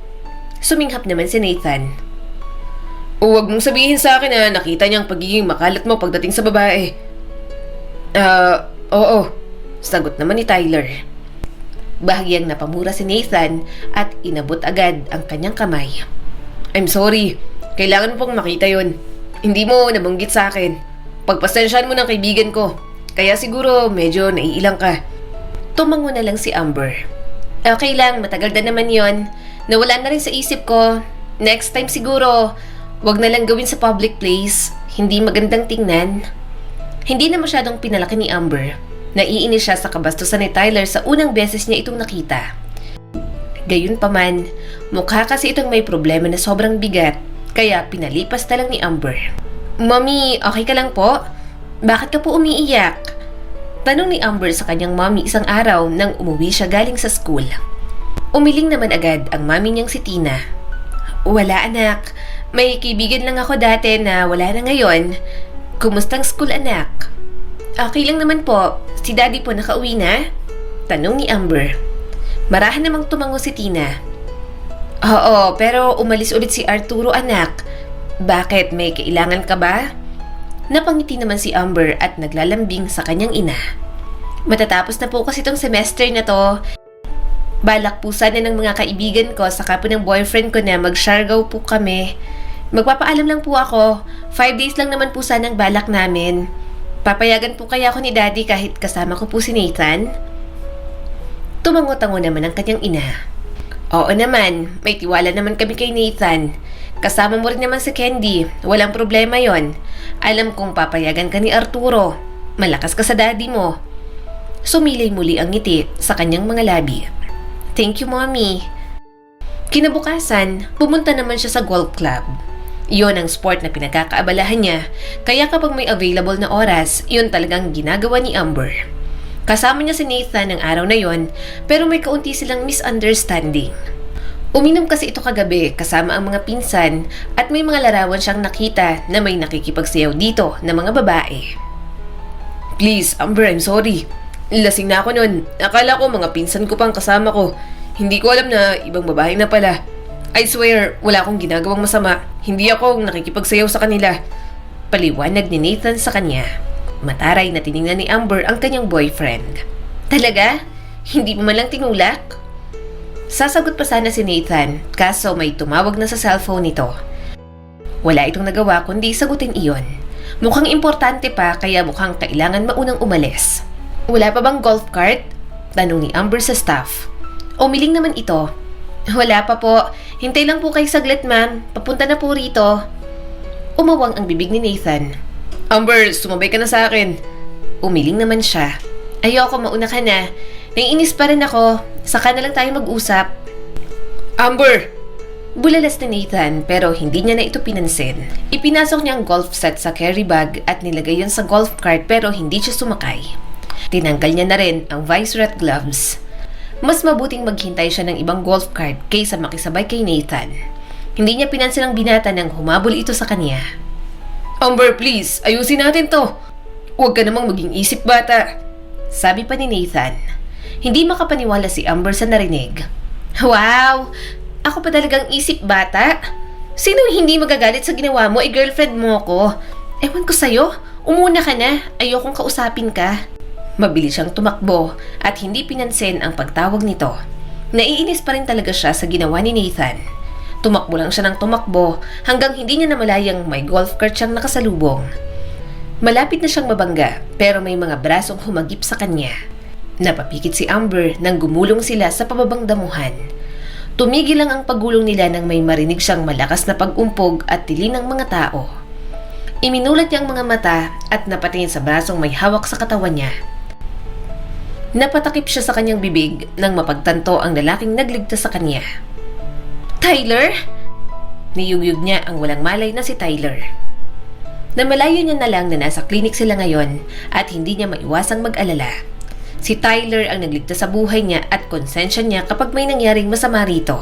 [SPEAKER 1] Suminghap naman si Nathan. Huwag mong sabihin sa akin na nakita niya ang pagiging makalat mo pagdating sa babae. Oo. Sagot naman ni Tyler. Bahagyang napamura si Nathan at inabot agad ang kanyang kamay. I'm sorry. Kailangan mo pong makita yon. Hindi mo nabanggit sa akin. Pagpasensyahan mo ng kaibigan ko. Kaya siguro medyo naiilang ka. Tumango na lang si Amber. Okay lang, matagal na naman yon. Nawala na rin sa isip ko. Next time siguro, wag na lang gawin sa public place. Hindi magandang tingnan. Hindi na masyadong pinalaki ni Amber. Naiinis siya sa kabastusan ni Tyler sa unang beses niya itong nakita. Gayunpaman, mukha kasi itong may problema na sobrang bigat. Kaya pinalipas na lang ni Amber. Mommy, okay ka lang po? Bakit ka po umiiyak? Tanong ni Amber sa kanyang mommy isang araw nang umuwi siya galing sa school. Umiling naman agad ang mommy niyang si Tina. Wala anak, may kaibigan lang ako dati na wala na ngayon. Kumustang school anak? Okay lang naman po, si daddy po nakauwi na? Tanong ni Amber. Marahan namang tumango si Tina. Oo, pero umalis ulit si Arturo anak. Bakit, may kailangan ka ba? Napangiti naman si Amber at naglalambing sa kanyang ina. Matatapos na po kasi itong semester na to. Balak po sana ng mga kaibigan ko saka po ng boyfriend ko na mag-Siargao po kami. Magpapaalam lang po ako. 5 days lang naman po sana ang balak namin. Papayagan po kaya ako ni Daddy kahit kasama ko po si Nathan? Tumango-tango naman ang kanyang ina. Oo naman, may tiwala naman kami kay Nathan. Kasama mo rin naman si Candy, walang problema yon. Alam kong papayagan ka ni Arturo. Malakas ka sa daddy mo. Sumilay muli ang ngiti sa kanyang mga labi. Thank you, Mommy. Kinabukasan, pumunta naman siya sa golf club. Iyon ang sport na pinagkakaabalahan niya, kaya kapag may available na oras, yun talagang ginagawa ni Amber. Kasama niya si Nathan ng araw na yon, pero may kaunti silang misunderstanding. Uminom kasi ito kagabi kasama ang mga pinsan at may mga larawan siyang nakita na may nakikipagsayaw dito na mga babae. Please, Amber, I'm sorry. Lasing na ako nun. Akala ko mga pinsan ko pang kasama ko. Hindi ko alam na ibang babae na pala. I swear, wala akong ginagawang masama. Hindi ako nakikipagsayaw sa kanila. Paliwanag ni Nathan sa kanya. Mataray na tiningnan ni Amber ang kanyang boyfriend. Talaga? Hindi mo man lang tinulak? Sasagot pa sana si Nathan, kaso may tumawag na sa cellphone nito. Wala itong nagawa kundi sagutin iyon. Mukhang importante pa kaya mukhang kailangan maunang umalis. Wala pa bang golf cart? Tanong ni Amber sa staff. Umiling naman ito. Wala pa po. Hintay lang po kayo saglit, ma'am. Papunta na po rito. Umawang ang bibig ni Nathan. Amber, sumabay ka na sa akin. Umiling naman siya. Ayoko, mauna ka na. Naiinis pa rin ako. Saka na lang tayo mag-usap. Amber! Bulalas ni Nathan pero hindi niya na ito pinansin. Ipinasok niya ang golf set sa carry bag at nilagay yun sa golf cart pero hindi siya sumakay. Tinanggal niya na rin ang visor at gloves. Mas mabuting maghintay siya ng ibang golf cart kaysa makisabay kay Nathan. Hindi niya pinansin ang binata nang humabol ito sa kanya. Amber, please, ayusin natin to. Huwag ka namang maging isip bata. Sabi pa ni Nathan. Hindi makapaniwala si Amber sa narinig. Wow! Ako pa talagang isip bata? Sinong hindi magagalit sa ginawa mo? Girlfriend mo ko. Ewan ko sa'yo. Umuna ka na. Ayokong kausapin ka. Mabilis siyang tumakbo at hindi pinansin ang pagtawag nito. Naiinis pa rin talaga siya sa ginawa ni Nathan. Tumakbo lang siya ng tumakbo hanggang hindi niya namalayang may golf cart siyang nakasalubong. Malapit na siyang mabangga pero may mga brasong humagip sa kanya. Napapikit si Amber nang gumulong sila sa pababang damuhan. Tumigil lang ang paggulong nila nang may marinig siyang malakas na pag-umpog at tili ng mga tao. Iminulat niya ang mga mata at napatingin sa brasong may hawak sa katawan niya. Napatakip siya sa kanyang bibig nang mapagtanto ang lalaking nagligtas sa kanya. Tyler? Niyugyug niya ang walang malay na si Tyler. Namalayo niya na lang na nasa klinik sila ngayon at hindi niya maiwasang mag-alala. Si Tyler ang nagligtas sa buhay niya at konsensya niya kapag may nangyaring masama rito.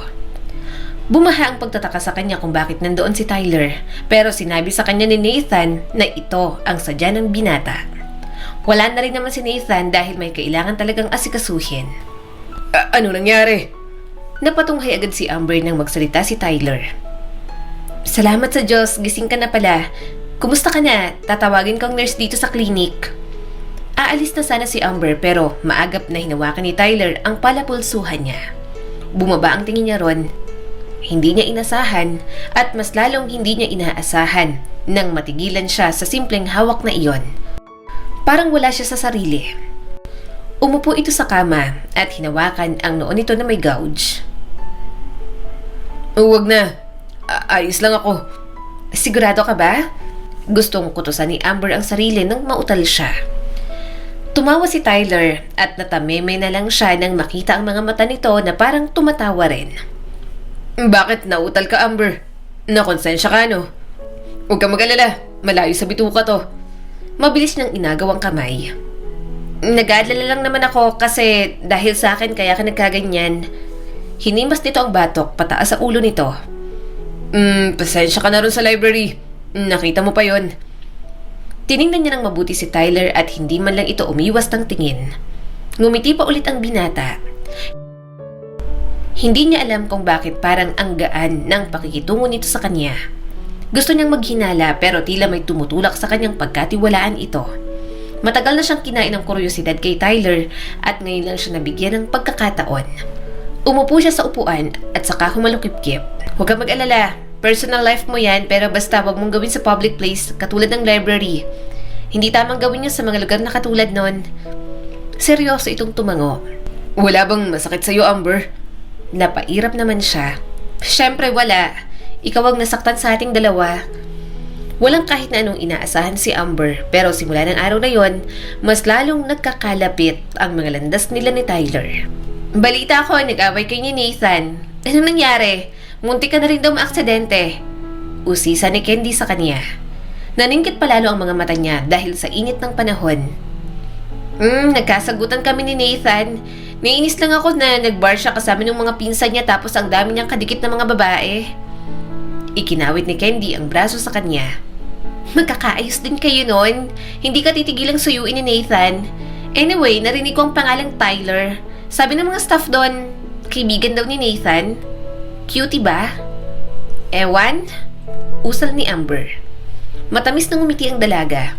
[SPEAKER 1] Bumaha ang pagtataka sa kanya kung bakit nandoon si Tyler, pero sinabi sa kanya ni Nathan na ito ang sadya ng binata. Wala na rin naman si Nathan dahil may kailangan talagang asikasuhin. Ano nangyari? Napatunghay agad si Amber nang magsalita si Tyler. Salamat sa Diyos, gising ka na pala. Kumusta ka na? Tatawagin kang nurse dito sa klinik. Aalis na sana si Amber pero maagap na hinawakan ni Tyler ang palapulsuhan niya. Bumaba ang tingin niya ron. Hindi niya inasahan at mas lalong hindi niya inaasahan nang matigilan siya sa simpleng hawak na iyon. Parang wala siya sa sarili. Umupo ito sa kama at hinawakan ang noo nito na may gouge. Huwag na. Ayos lang ako. Sigurado ka ba? Gustong kutusan ni Amber ang sarili nang mautal siya. Tumawa si Tyler at natameme na lang siya nang makita ang mga mata nito na parang tumatawa rin. Bakit nautal ka, Amber? Nakonsensya ka, no? Huwag ka mag-alala, malayo sa bituka to. Mabilis niyang inagawang kamay. Nag-aalala lang naman ako kasi dahil sa akin kaya ka nagkaganyan. Hinimas nito ang batok pataas sa ulo nito. Pasensya ka na ron sa library. Nakita mo pa yon. Tiningnan niya ng mabuti si Tyler at hindi man lang ito umiwas ng tingin. Ngumiti pa ulit ang binata. Hindi niya alam kung bakit parang ang gaan ng pakikitungo nito sa kanya. Gusto niyang maghinala pero tila may tumutulak sa kanyang pagkatiwalaan ito. Matagal na siyang kinain ng kuryosidad kay Tyler at ngayon lang siya nabigyan ng pagkakataon. Umupo siya sa upuan at saka humalukip-kip. Huwag kang mag-alala. Personal life mo yan, pero basta wag mong gawin sa public place katulad ng library. Hindi tamang gawin yun sa mga lugar na katulad nun. Seryoso itong tumango. Wala bang masakit sa'yo, Amber? Napairap naman siya. Siyempre wala. Ikaw ang nasaktan sa ating dalawa. Walang kahit na anong inaasahan si Amber, pero simula ng araw na yon, mas lalong nagkakalapit ang mga landas nila ni Tyler. Balita ko, nag-away kayo ni Nathan. Anong nangyari? Muntik ka na rin daw maaksidente. Usisa ni Candy sa kanya. Naningkit palalo ang mga mata niya dahil sa init ng panahon. Nagkasagutan kami ni Nathan. Naiinis lang ako na nag-bar siya kasama ng mga pinsan niya tapos ang dami niyang kadikit na mga babae. Ikinawit ni Candy ang braso sa kanya. Magkakaayos din kayo nun. Hindi ka titigilang suyuin ni Nathan. Anyway, narinig ko ang pangalang Tyler. Sabi ng mga staff doon, kaibigan daw ni Nathan. Cutie ba? Ewan? Usal ni Amber. Matamis na ngumiti ang dalaga.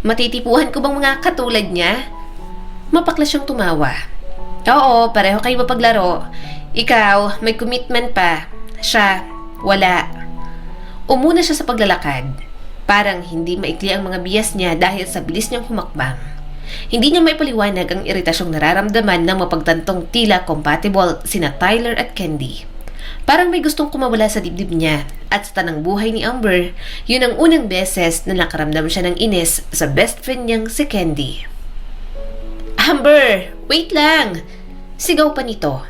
[SPEAKER 1] Matitipuhan ko bang mga katulad niya? Mapakla siyang tumawa. Oo, pareho kayo mapaglaro. Ikaw, may commitment pa. Siya, wala. Umuna siya sa paglalakad. Parang hindi maikli ang mga biyas niya dahil sa bilis niyang humakbang. Hindi niya maipaliwanag ang iritasyong nararamdaman ng mapagtantong tila compatible sina Tyler at Candy. Parang may gustong kumawala sa dibdib niya at sa tanang buhay ni Amber, yun ang unang beses na nakaramdam siya ng inis sa best friend niyang si Candy. Amber! Wait lang! Sigaw pa nito.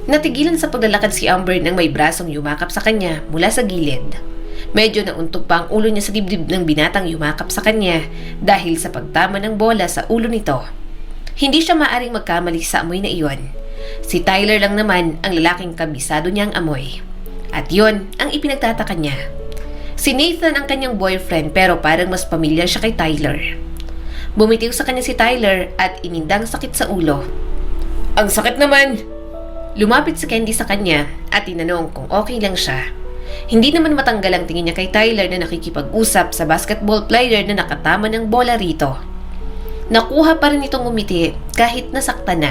[SPEAKER 1] Natigilan sa paglalakad si Amber nang may brasong yumakap sa kanya mula sa gilid. Medyo nauntog pa ang ulo niya sa dibdib ng binatang yumakap sa kanya dahil sa pagtama ng bola sa ulo nito. Hindi siya maaring magkamali sa amoy na iyon. Si Tyler lang naman ang lalaking kabisado niyang amoy. At yon ang ipinagtataka niya. Si Nathan ang kanyang boyfriend pero parang mas pamilyar siya kay Tyler. Bumitiw sa kanya si Tyler at inindang sakit sa ulo. Ang sakit naman! Lumapit si Candy sa kanya at tinanong kung okay lang siya. Hindi naman matanggal ang tingin niya kay Tyler na nakikipag-usap sa basketball player na nakatama ng bola rito. Nakuha pa rin itong umiti kahit nasakta na.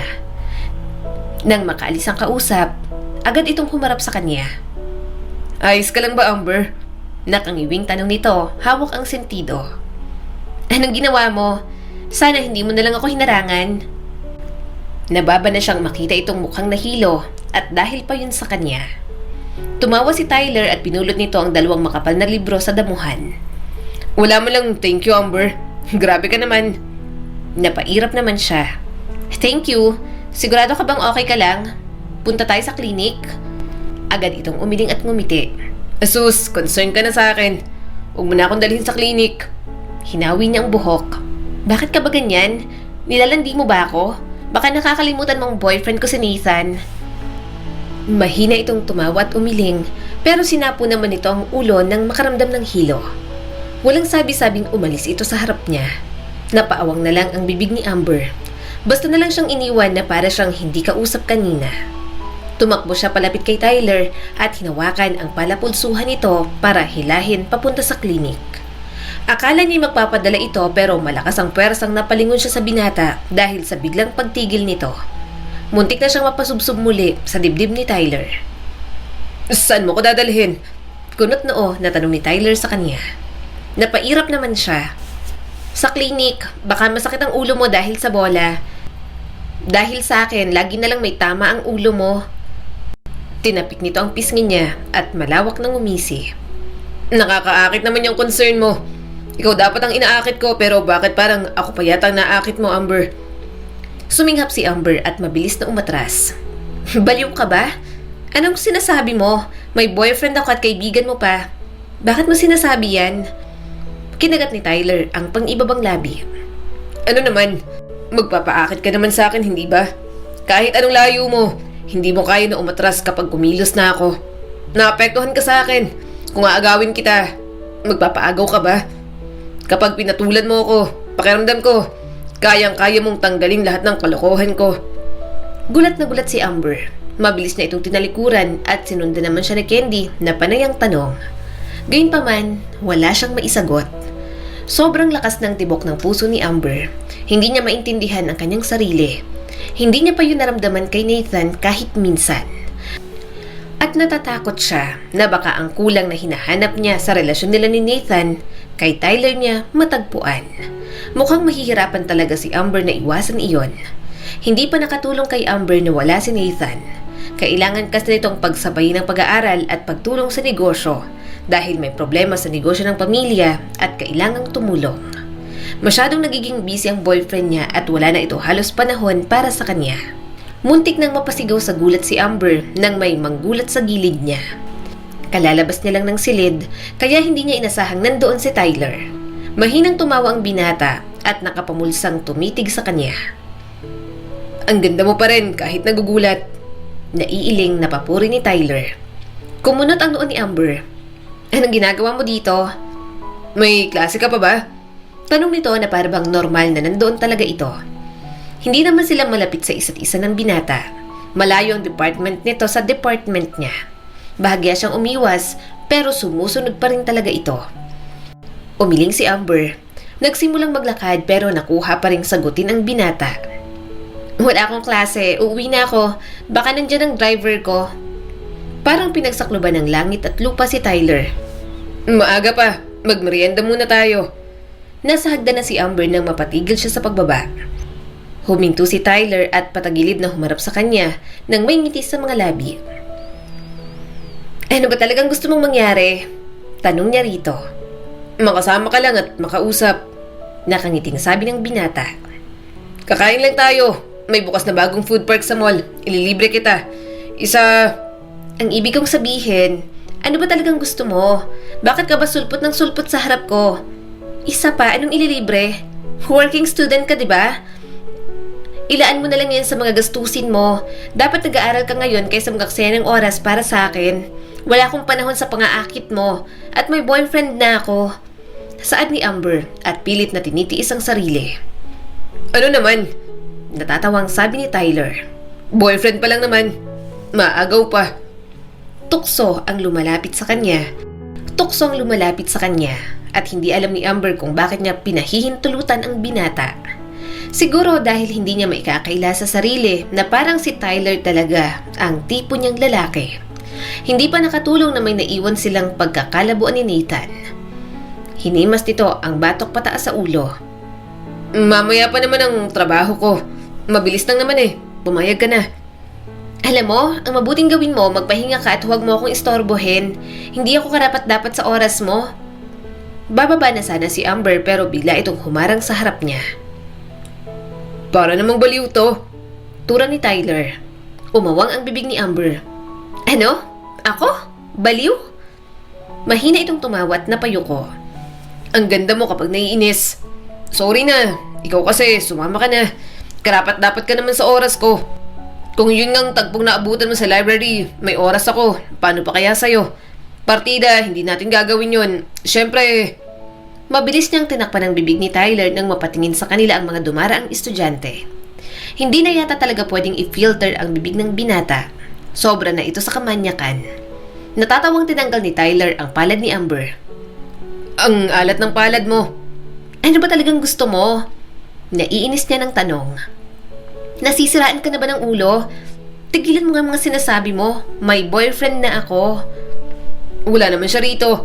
[SPEAKER 1] Nang makaalis ang kausap, agad itong humarap sa kanya. Ayos ka lang ba, Amber? Nakangiwing tanong nito, hawak ang sentido. Anong ginawa mo? Sana hindi mo na lang ako hinarangan. Nababa na siyang makita itong mukhang nahilo at dahil pa yun sa kanya. Tumawa si Tyler at pinulot nito ang dalawang makapal na libro sa damuhan. Wala mo lang thank you, Amber. Grabe ka naman. Napairap naman siya. Thank you. Sigurado ka bang okay ka lang? Punta tayo sa klinik? Agad itong umiling at ngumiti. Asus, concern ka na sa akin. Huwag mo na akong dalhin sa klinik. Hinawi niya ang buhok. Bakit ka ba ganyan? Nilalandi mo ba ako? Baka nakakalimutan mong boyfriend ko si Nathan. Mahina itong tumawa at umiling, pero sinapo naman ito ang ulo nang makaramdam ng hilo. Walang sabi-sabing umalis ito sa harap niya. Napaawang na lang ang bibig ni Amber. Basta na lang siyang iniwan na para siyang hindi kausap kanina. Tumakbo siya palapit kay Tyler at hinawakan ang palapulsuhan nito para hilahin papunta sa klinik. Akala niya magpapadala ito pero malakas ang pwersang napalingon siya sa binata dahil sa biglang pagtigil nito. Muntik na siyang mapasubsob muli sa dibdib ni Tyler. Saan mo ko dadalhin? Kunot noo na tanong ni Tyler sa kanya. Napairap naman siya. Sa klinik, baka masakit ang ulo mo dahil sa bola. Dahil sa akin, lagi na lang may tama ang ulo mo. Tinapik nito ang pisngi niya at malawak ng umisi. Nakakaakit naman yung concern mo. Ikaw dapat ang inaakit ko pero bakit parang ako pa yata ang naakit mo, Amber? Suminghap si Amber at mabilis na umatras. Baliw ka ba? Anong sinasabi mo? May boyfriend ako at kaibigan mo pa. Bakit mo sinasabi yan? Kinagat ni Tyler ang pang-ibabang labi. Ano naman? Magpapaakit ka naman sa akin, hindi ba? Kahit anong layo mo, hindi mo kaya na umatras kapag kumilos na ako. Naapektuhan ka sa akin. Kung aagawin kita, magpapaagaw ka ba? Kapag pinatulan mo ako, pakiramdam ko, kayang-kaya mong tanggalin lahat ng kalokohan ko. Gulat na gulat si Amber. Mabilis na itong tinalikuran at sinundan naman siya ni Candy na panay ang tanong. Gayunpaman, wala siyang maisagot. Sobrang lakas ng tibok ng puso ni Amber. Hindi niya maintindihan ang kanyang sarili. Hindi niya pa yun naramdaman kay Nathan kahit minsan. At natatakot siya na baka ang kulang na hinahanap niya sa relasyon nila ni Nathan kay Tyler niya matagpuan. Mukhang mahihirapan talaga si Amber na iwasan iyon. Hindi pa nakatulong kay Amber na wala si Nathan. Kailangan kasi nitong pagsabay ng pag-aaral at pagtulong sa negosyo dahil may problema sa negosyo ng pamilya at kailangang tumulong. Masyadong nagiging busy ang boyfriend niya at wala na ito halos panahon para sa kanya. Muntik nang mapasigaw sa gulat si Amber nang may manggulat sa gilid niya. Kalalabas niya lang ng silid kaya hindi niya inasahang nandoon si Tyler. Mahinang tumawa ang binata at nakapamulsang tumitig sa kanya. Ang ganda mo pa rin kahit nagugulat. Naiiling na papuri ni Tyler. Kumunot ang noon ni Amber. Anong ginagawa mo dito? May klase ka pa ba? Tanong nito na parang normal na nandoon talaga ito. Hindi naman sila malapit sa isa't isa ng binata. Malayo ang department nito sa department niya. Bahagya siyang umiwas pero sumusunod pa rin talaga ito. Umiling si Amber. Nagsimulang maglakad pero nakuha pa rin sagutin ang binata. Wala akong klase, uuwi na ako. Baka nandyan ang driver ko. Parang pinagsakluban ng langit at lupa si Tyler. Maaga pa, magmerienda muna tayo. Nasa hagdan na si Amber nang mapatigil siya sa pagbaba. Huminto si Tyler at patagilid na humarap sa kanya nang may ngiti sa mga labi. Ano ba talagang gusto mong mangyari? Tanong niya rito. Makasama ka lang at makausap. Nakangiting sabi ng binata. Kakain lang tayo. May bukas na bagong food park sa mall. Ililibre kita. Ang ibig kong sabihin, ano ba talagang gusto mo? Bakit ka ba sulpot ng sulpot sa harap ko? Isa pa, anong ililibre? Working student ka, di ba? Ilaan mo na lang yan sa mga gastusin mo. Dapat nag-aaral ka ngayon kaysa magaksaya ng oras para sa akin. Wala akong panahon sa pangaakit mo. At may boyfriend na ako. Saad ni Amber at pilit na tinitiis ang sarili. Ano naman? Natatawang sabi ni Tyler. Boyfriend pa lang naman. Maagaw pa. Tukso ang lumalapit sa kanya. Tukso ang lumalapit sa kanya. At hindi alam ni Amber kung bakit niya pinahihintulutan ang binata. Siguro dahil hindi niya maikakaila sa sarili na parang si Tyler talaga ang tipo niyang lalaki. Hindi pa nakatulong na may naiwan silang pagkakalabuan ni Nathan. Hinimas nito ang batok pataas sa ulo. Mamaya pa naman ang trabaho ko. Mabilis lang naman eh. Pumayag ka na. Alam mo, ang mabuting gawin mo, magpahinga ka at huwag mo akong istorbohin. Hindi ako karapat-dapat sa oras mo. Bababa na sana si Amber pero bigla itong humarang sa harap niya. Para namang baliw to. Tura ni Tyler. Umawang ang bibig ni Amber. Ano? Ako? Baliw? Mahina itong tumawat na payuko. Ang ganda mo kapag naiinis. Sorry na. Ikaw kasi, sumama ka na. Karapat dapat ka naman sa oras ko. Kung yun ngang tagpong naabutan mo sa library, may oras ako. Paano pa kaya sa'yo? Partida, hindi natin gagawin yun. Siyempre, mabilis niyang tinakpan ang bibig ni Tyler nang mapatingin sa kanila ang mga dumaraang estudyante. Hindi na yata talaga pwedeng i-filter ang bibig ng binata. Sobra na ito sa kamanyakan. Natatawang tinanggal ni Tyler ang palad ni Amber. Ang alat ng palad mo. Ano ba talagang gusto mo? Naiinis niya ng tanong. Nasisiraan ka na ba ng ulo? Tigilan mo nga mga sinasabi mo. May boyfriend na ako. Wala naman siya rito.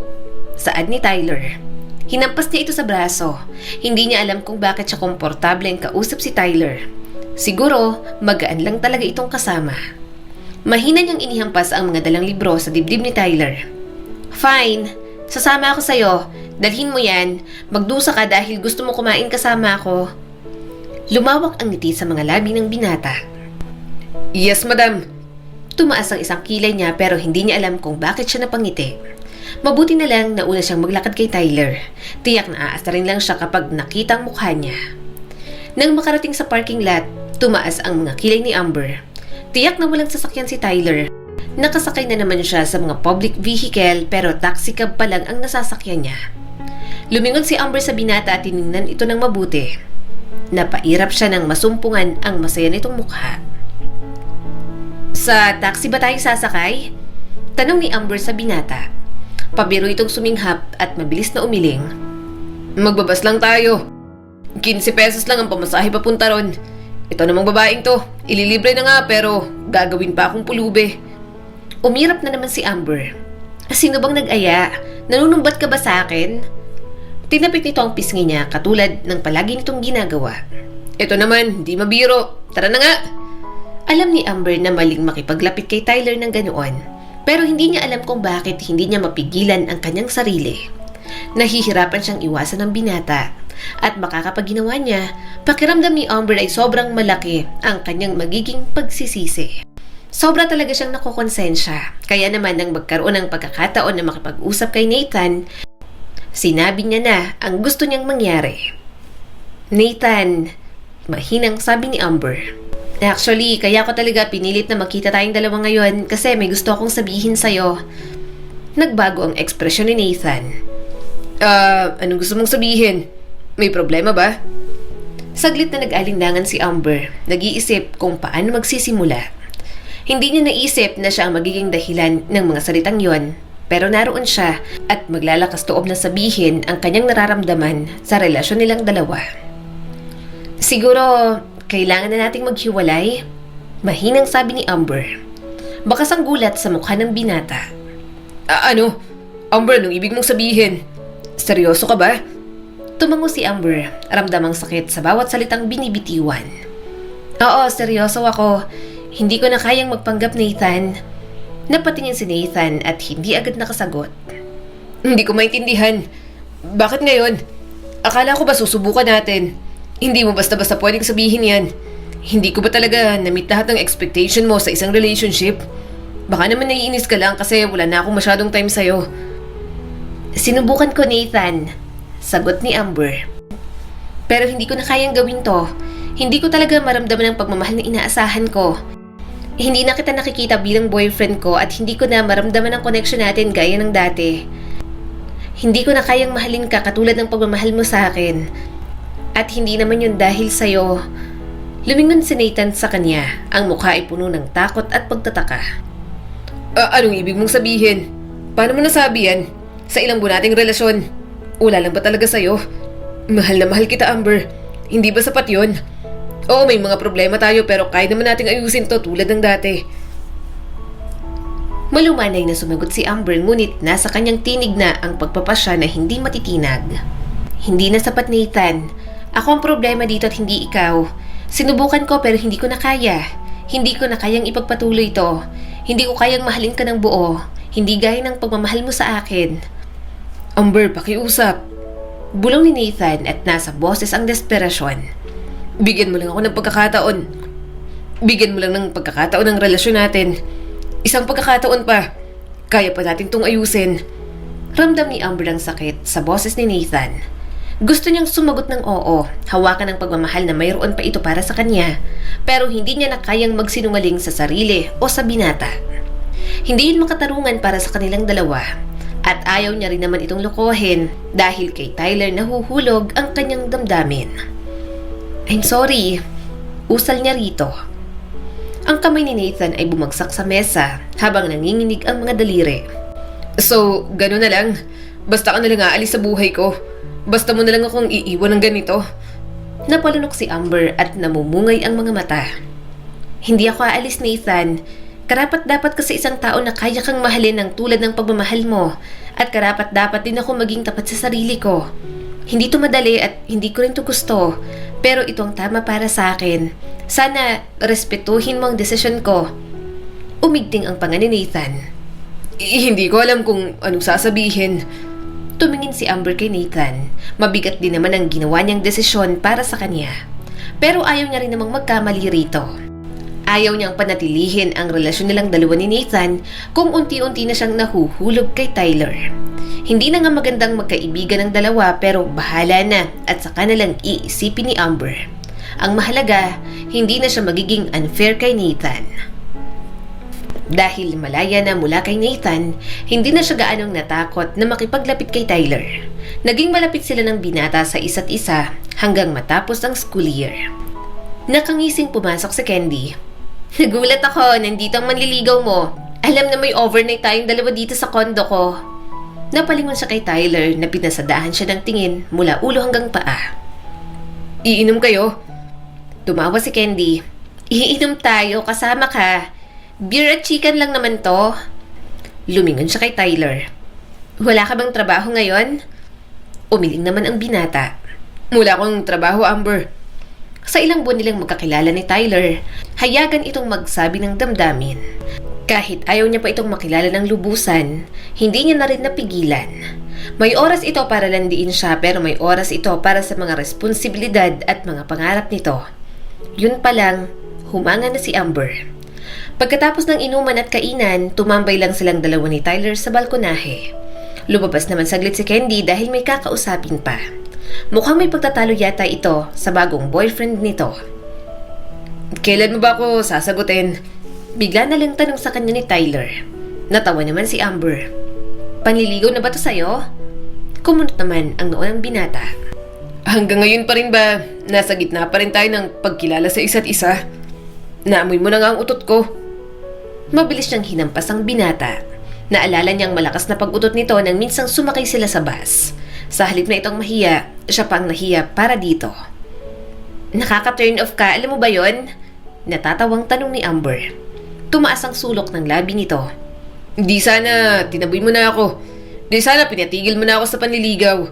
[SPEAKER 1] Saad ni Tyler. Hinampas niya ito sa braso. Hindi niya alam kung bakit siya komportable ang kausap si Tyler. Siguro, magaan lang talaga itong kasama. Mahina niyang inihampas ang mga dalang libro sa dibdib ni Tyler. Fine. Sasama ako sa'yo. Dalhin mo yan. Magdusa ka dahil gusto mo kumain kasama ako. Lumawak ang ngiti sa mga labi ng binata. Yes, madam. Tumaas ang isang kilay niya pero hindi niya alam kung bakit siya napangiti. Mabuti na lang na una siyang maglakad kay Tyler. Tiyak na aastarin lang siya kapag nakita ang mukha niya. Nang makarating sa parking lot, tumaas ang mga kilay ni Amber. Tiyak na walang sasakyan si Tyler. Nakasakay na naman siya sa mga public vehicle pero taxi cab pa lang ang nasasakyan niya. Lumingon si Amber sa binata at tiningnan ito ng mabuti. Napairap siya ng masumpungan ang masaya nitong mukha. Sa taxi ba tayo sasakay? Tanong ni Amber sa binata. Pabiro itong suminghap at mabilis na umiling. Magbabas lang tayo. 15 pesos lang ang pamasahe papunta ron.
[SPEAKER 2] Ito namang babaeng to, ililibre na nga pero gagawin pa akong pulube.
[SPEAKER 1] Umirap na naman si Amber. Sino bang nag-aya? Nanunumbat ka ba sa akin? Tinapik nito ang pisngi niya katulad ng palagi nitong ginagawa.
[SPEAKER 2] Ito naman, hindi mabiro. Tara na nga!
[SPEAKER 1] Alam ni Amber na maling makipaglapit kay Tyler ng ganoon, pero hindi niya alam kung bakit hindi niya mapigilan ang kanyang sarili. Nahihirapan siyang iwasan ng binata, at makakapag ginawa niya, pakiramdam ni Amber ay sobrang malaki ang kanyang magiging pagsisisi. Sobra talaga siyang nakokonsensya, kaya naman nang magkaroon ng pagkakataon na makipag-usap kay Nathan, sinabi niya na ang gusto niyang mangyari. Nathan, mahinang sabi ni Amber. Actually, kaya ko talaga pinilit na makita tayong dalawa ngayon kasi may gusto akong sabihin sa'yo. Nagbago ang ekspresyon ni Nathan.
[SPEAKER 2] Anong gusto mong sabihin? May problema ba?
[SPEAKER 1] Saglit na nag-alinlangan si Amber, nag-iisip kung paano magsisimula. Hindi niya naisip na siya ang magiging dahilan ng mga salitang yon, pero naroon siya at maglalakas loob na sabihin ang kanyang nararamdaman sa relasyon nilang dalawa. Siguro, kailangan na nating maghiwalay? Mahinang sabi ni Amber. Bakas ang gulat sa mukha ng binata.
[SPEAKER 2] Ano? Amber, anong ibig mong sabihin? Seryoso ka ba?
[SPEAKER 1] Tumango si Amber, ramdamang sakit sa bawat salitang binibitiwan. Oo, seryoso ako. Hindi ko na kayang magpanggap, Nathan. Napatingin si Nathan at hindi agad nakasagot.
[SPEAKER 2] Hindi ko maintindihan. Bakit ngayon? Akala ko ba susubukan natin? Hindi mo basta-basta pwedeng sabihin yan. Hindi ko ba talaga na-meet lahat ng expectation mo sa isang relationship? Baka naman naiinis ka lang kasi wala na akong masyadong time sa'yo.
[SPEAKER 1] Sinubukan ko, Nathan. Sagot ni Amber. Pero hindi ko na kayang gawin to. Hindi ko talaga maramdaman ang pagmamahal na inaasahan ko. Hindi na kita nakikita bilang boyfriend ko at hindi ko na maramdaman ang connection natin gaya ng dati. Hindi ko na kayang mahalin ka katulad ng pagmamahal mo sa akin. At hindi naman yun dahil sa'yo. Lumingon si Nathan sa kanya. Ang mukha ay puno ng takot at pagtataka.
[SPEAKER 2] Anong ibig mong sabihin? Paano mo nasabi yan? Sa ilang buwan nating relasyon, wala lang ba talaga sa'yo? Mahal na mahal kita, Amber. Hindi ba sapat yun? Oo, may mga problema tayo pero kaya naman nating ayusin to tulad ng dati.
[SPEAKER 1] Malumanay na sumagot si Amber ngunit nasa kanyang tinig na ang pagpapasya na hindi matitinag. Hindi na sapat, Nathan. Ako ang problema dito at hindi ikaw. Sinubukan ko pero hindi ko na kaya. Hindi ko na kayang ipagpatuloy ito. Hindi ko kayang mahalin ka ng buo. Hindi gaya ng pagmamahal mo sa akin.
[SPEAKER 2] Amber, pakiusap.
[SPEAKER 1] Bulong ni Nathan at nasa boses ang desperasyon.
[SPEAKER 2] Bigyan mo lang ako ng pagkakataon. Bigyan mo lang ng pagkakataon ng relasyon natin. Isang pagkakataon pa. Kaya pa natin tong ayusin.
[SPEAKER 1] Ramdam ni Amber ang sakit sa boses ni Nathan. Gusto niyang sumagot ng oo, hawakan ng pagmamahal na mayroon pa ito para sa kanya, pero hindi niya na kayang magsinungaling sa sarili o sa binata. Hindi yun makatarungan para sa kanilang dalawa, at ayaw niya rin naman itong lokohin dahil kay Tyler nahuhulog ang kanyang damdamin. I'm sorry, usal niya rito. Ang kamay ni Nathan ay bumagsak sa mesa habang nanginginig ang mga daliri.
[SPEAKER 2] So, gano'n na lang. Basta ka na lang aalis sa buhay ko. Basta mo na lang akong iiwan ng ganito.
[SPEAKER 1] Napalunok si Amber at namumungay ang mga mata. Hindi ako aalis, Nathan. Karapat-dapat ka sa isang tao na kaya kang mahalin ng tulad ng pagmamahal mo. At karapat-dapat din ako maging tapat sa sarili ko. Hindi to madali at hindi ko rin to gusto. Pero ito ang tama para sa akin. Sana respetuhin mo ang desisyon ko. Umigting ang panga ni Nathan.
[SPEAKER 2] Hindi ko alam kung anong sasabihin.
[SPEAKER 1] Tumingin si Amber kay Nathan. Mabigat din naman ang ginawa niyang desisyon para sa kanya. Pero ayaw niya rin namang magkamali rito. Ayaw niyang panatilihin ang relasyon nilang dalawa ni Nathan kung unti-unti na siyang nahuhulog kay Tyler. Hindi na nga magandang magkaibigan ng dalawa pero bahala na at saka na lang iisipin ni Amber. Ang mahalaga, hindi na siya magiging unfair kay Nathan. Dahil malaya na mula kay Nathan, hindi na siya gaanong natakot na makipaglapit kay Tyler. Naging malapit sila ng binata sa isa't isa hanggang matapos ang school year. Nakangising pumasok si Candy. Nagulat ako, nandito ang manliligaw mo. Alam na may overnight tayong dalawa dito sa kondo ko. Napalingon siya kay Tyler na pinasadahan siya ng tingin mula ulo hanggang paa.
[SPEAKER 2] Iinom kayo?
[SPEAKER 1] Tumawa si Candy. Iinom tayo, kasama ka. Beer at chicken lang naman to. Lumingon siya kay Tyler. Wala ka bang trabaho ngayon? Umiling naman ang binata.
[SPEAKER 2] Wala akong trabaho, Amber.
[SPEAKER 1] Sa ilang buwan nilang magkakilala ni Tyler, hayagan itong magsabi ng damdamin. Kahit ayaw niya pa itong makilala ng lubusan, hindi niya na rin napigilan. May oras ito para landiin siya pero may oras ito para sa mga responsibilidad at mga pangarap nito. Yun pa lang, humanga na si Amber. Pagkatapos ng inuman at kainan, tumambay lang silang dalawa ni Tyler sa balkonahe. Lumabas naman saglit si Candy dahil may kakausapin pa. Mukhang may pagtatalo yata ito sa bagong boyfriend nito.
[SPEAKER 2] Kailan mo ba ako sasagutin?
[SPEAKER 1] Bigla na lang tanong sa kanya ni Tyler. Natawa naman si Amber. Panliligaw na ba to sa'yo? Kumunot naman ang noo ng binata.
[SPEAKER 2] Hanggang ngayon pa rin ba, nasa gitna pa rin tayo ng pagkilala sa isa't isa? Naamoy mo na nga ang utot ko.
[SPEAKER 1] Mabilis niyang hinampas ang binata. Naalala niyang malakas na pag-utot nito nang minsang sumakay sila sa bus. Sa halip na itong mahiya, siya pa ang nahiya para dito. Nakaka-turn off ka, alam mo ba yon? Natatawang tanong ni Amber. Tumaas ang sulok ng labi nito.
[SPEAKER 2] Di sana tinaboy mo na ako. Di sana pinatigil mo na ako sa panliligaw.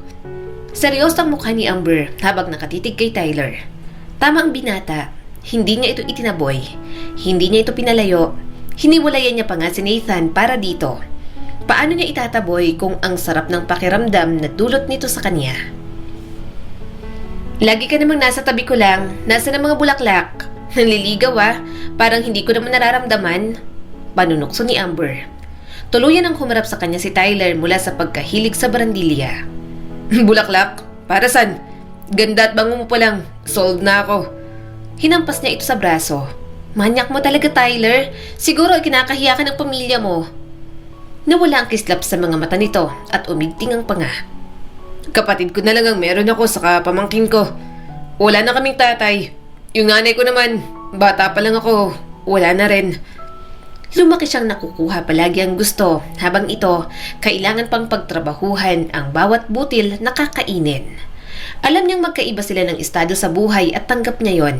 [SPEAKER 1] Seryoso ang mukha ni Amber habang nakatitig kay Tyler. Tama ang binata. Hindi niya ito itinaboy. Hindi niya ito pinalayo. Hiniwalayan niya pa nga si Nathan para dito. Paano niya itataboy kung ang sarap ng pakiramdam na dulot nito sa kanya? Lagi ka namang nasa tabi ko lang. Nasa ng mga bulaklak. Nanliligaw parang hindi ko naman nararamdaman. Panunokso ni Amber. Tuluyan ang humarap sa kanya si Tyler mula sa pagkahilig sa barandilya.
[SPEAKER 2] Bulaklak? Para saan? Ganda at bango mo pa lang. Sold na ako.
[SPEAKER 1] Hinampas niya ito sa braso. Manyak mo talaga, Tyler. Siguro kinakahiya ka ng pamilya mo. Nawala ang kislap sa mga mata nito at umigting ang panga.
[SPEAKER 2] Kapatid ko na lang ang meron ako saka pamangkin ko. Wala na kaming tatay. Yung nanay ko naman, bata pa lang ako, wala na rin.
[SPEAKER 1] Lumaki siyang nakukuha palagi ang gusto, habang ito, kailangan pang pagtrabahuhan ang bawat butil na kakainin. Alam niyang magkaiba sila ng estado sa buhay at tanggap niya yon.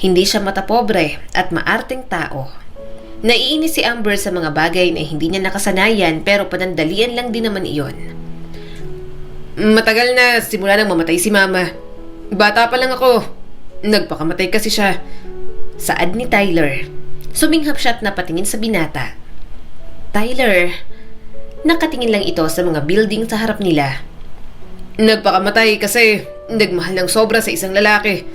[SPEAKER 1] Hindi siya matapobre at maarteng tao. Naiinis si Amber sa mga bagay na hindi niya nakasanayan pero panandalian lang din naman iyon.
[SPEAKER 2] Matagal na simula nang mamatay si mama. Bata pa lang ako. Nagpakamatay kasi siya.
[SPEAKER 1] Saad ni Tyler. Suminghap siya at napatingin sa binata. Tyler, nakatingin lang ito sa mga building sa harap nila.
[SPEAKER 2] Nagpakamatay kasi nagmahal ng sobra sa isang lalaki.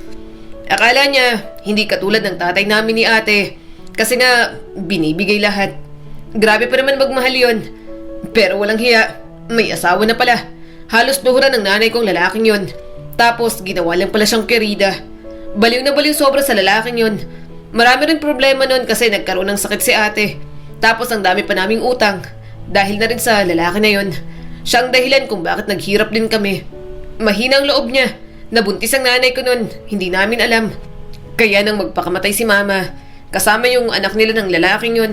[SPEAKER 2] Akala niya hindi katulad ng tatay namin ni ate kasi nga binibigay lahat. Grabe pa naman magmahal yon. Pero walang hiya, may asawa na pala. Halos nuhuran ng nanay kong lalaking yon. Tapos ginawa lang pala siyang kerida. Baliw na baliw sobra sa lalaking yon. Marami rin problema nun kasi nagkaroon ng sakit si ate. Tapos ang dami pa naming utang. Dahil na rin sa lalaki na yon. Siya ang dahilan kung bakit naghirap din kami. Mahinang loob niya. Nabuntis ang nanay ko nun. Hindi namin alam. Kaya nang magpakamatay si mama, kasama yung anak nila ng lalaking yon.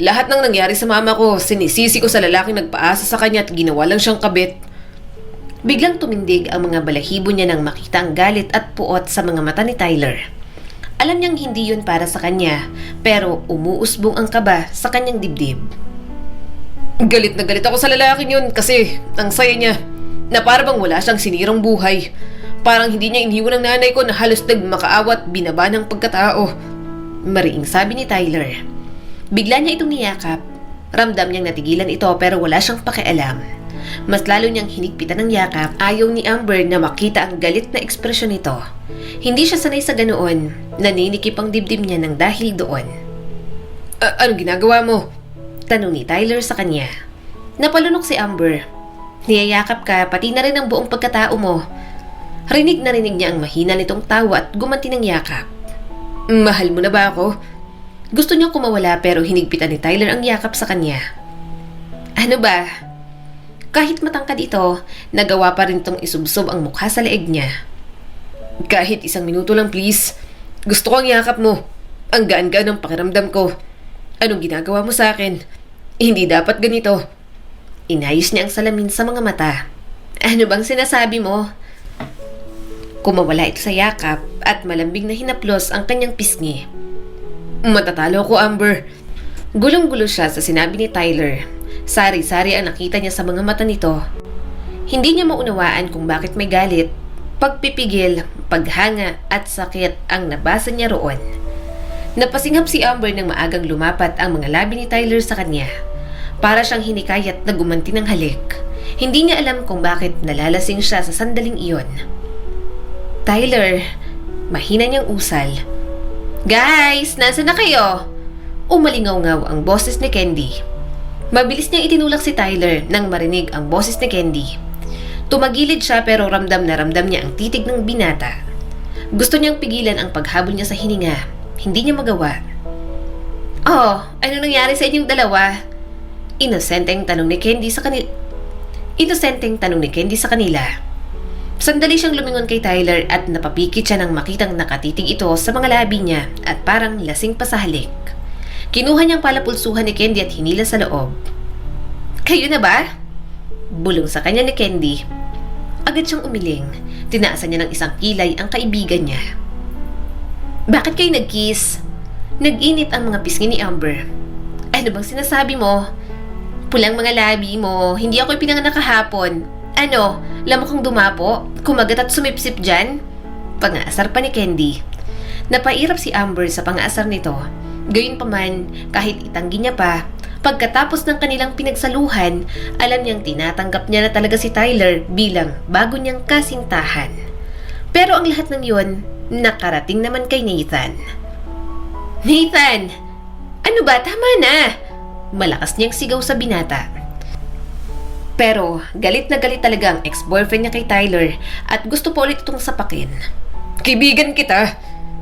[SPEAKER 2] Lahat ng nangyari sa mama ko, sinisisi ko sa lalaking nagpaasa sa kanya at ginawa lang siyang kabit.
[SPEAKER 1] Biglang tumindig ang mga balahibo niya nang makita ang galit at puot sa mga mata ni Tyler. Alam niyang hindi yun para sa kanya, pero umuusbong ang kaba sa kanyang dibdib.
[SPEAKER 2] Galit na galit ako sa lalaking yun kasi ang saya niya na parang wala siyang sinirang buhay. Parang hindi niya iniwan ng nanay ko na halos nagmakaawat binaba ng pagkatao.
[SPEAKER 1] Mariing sabi ni Tyler. Bigla niya itong niyakap. Ramdam niyang natigilan ito pero wala siyang pakialam. Mas lalo niyang hinigpitan ng yakap. Ayaw ni Amber na makita ang galit na ekspresyon nito. Hindi siya sanay sa ganoon. Naninikip ang dibdib niya ng dahil doon.
[SPEAKER 2] Anong ginagawa mo?
[SPEAKER 1] Tanong ni Tyler sa kanya. Napalunok si Amber. Niyayakap ka pati na rin ang buong pagkatao mo. Rinig na rinig niya ang mahina nitong tawa at gumanti ng yakap.
[SPEAKER 2] Mahal mo na ba ako?
[SPEAKER 1] Gusto niyang kumawala pero hinigpitan ni Tyler ang yakap sa kanya. Ano ba? Kahit matangkad ito, nagawa pa rin itong isubsob ang mukha sa leeg niya.
[SPEAKER 2] Kahit 1 minuto lang please. Gusto ko ang yakap mo. Ang gaan-gaan ng pakiramdam ko. Anong ginagawa mo sa akin? Hindi dapat ganito.
[SPEAKER 1] Inayos niya ang salamin sa mga mata. Ano bang sinasabi mo? Kumawala ito sa yakap at malambing na hinaplos ang kanyang pisngi.
[SPEAKER 2] Matatalo ko, Amber.
[SPEAKER 1] Gulong-gulo siya sa sinabi ni Tyler. Sari-sari ang nakita niya sa mga mata nito. Hindi niya maunawaan kung bakit may galit, pagpipigil, paghanga at sakit ang nabasa niya roon. Napasinghap si Amber nang maagang lumapat ang mga labi ni Tyler sa kanya. Para siyang hinikayat na gumanti ng halik. Hindi niya alam kung bakit nalalasing siya sa sandaling iyon. Tyler, mahina niyang usal. Guys, nasaan na kayo? Umalingaw-ngaw ang boses ni Candy. Mabilis niyang itinulak si Tyler nang marinig ang boses ni Candy. Tumagilid siya pero ramdam na ramdam niya ang titig ng binata. Gusto niyang pigilan ang paghabol niya sa hininga. Hindi niya magawa. Oh, ano nangyari sa inyong dalawa? Inosenteng tanong ni Candy sa kanila. Sandali siyang lumingon kay Tyler at napapikit siya nang makitang nakatitig ito sa mga labi niya at parang lasing pa sa halik. Kinuha niyang palapulsuhan ni Candy at hinila sa loob. Kayo na ba? Bulong sa kanya ni Candy. Agad siyang umiling. Tinaasan niya ng isang kilay ang kaibigan niya. Bakit kayo nag-kiss? Nag-init ang mga pisngi ni Amber. Ano bang sinasabi mo? Pulang mga labi mo, hindi ako ipinanganak kahapon. Ano, lamok kang dumapo, kumagat at sumipsip dyan? Pangaasar pa ni Candy. Napairap si Amber sa pangaasar nito. Gayunpaman, kahit itanggi niya pa, pagkatapos ng kanilang pinagsaluhan, alam niyang tinatanggap niya na talaga si Tyler bilang bago niyang kasintahan. Pero ang lahat ng yun, nakarating naman kay Nathan. Nathan! Ano ba? Tama na! Malakas niyang sigaw sa binata. Pero galit na galit talaga ang ex-boyfriend niya kay Tyler at gusto pa ulit itong sapakin.
[SPEAKER 2] Kaibigan kita.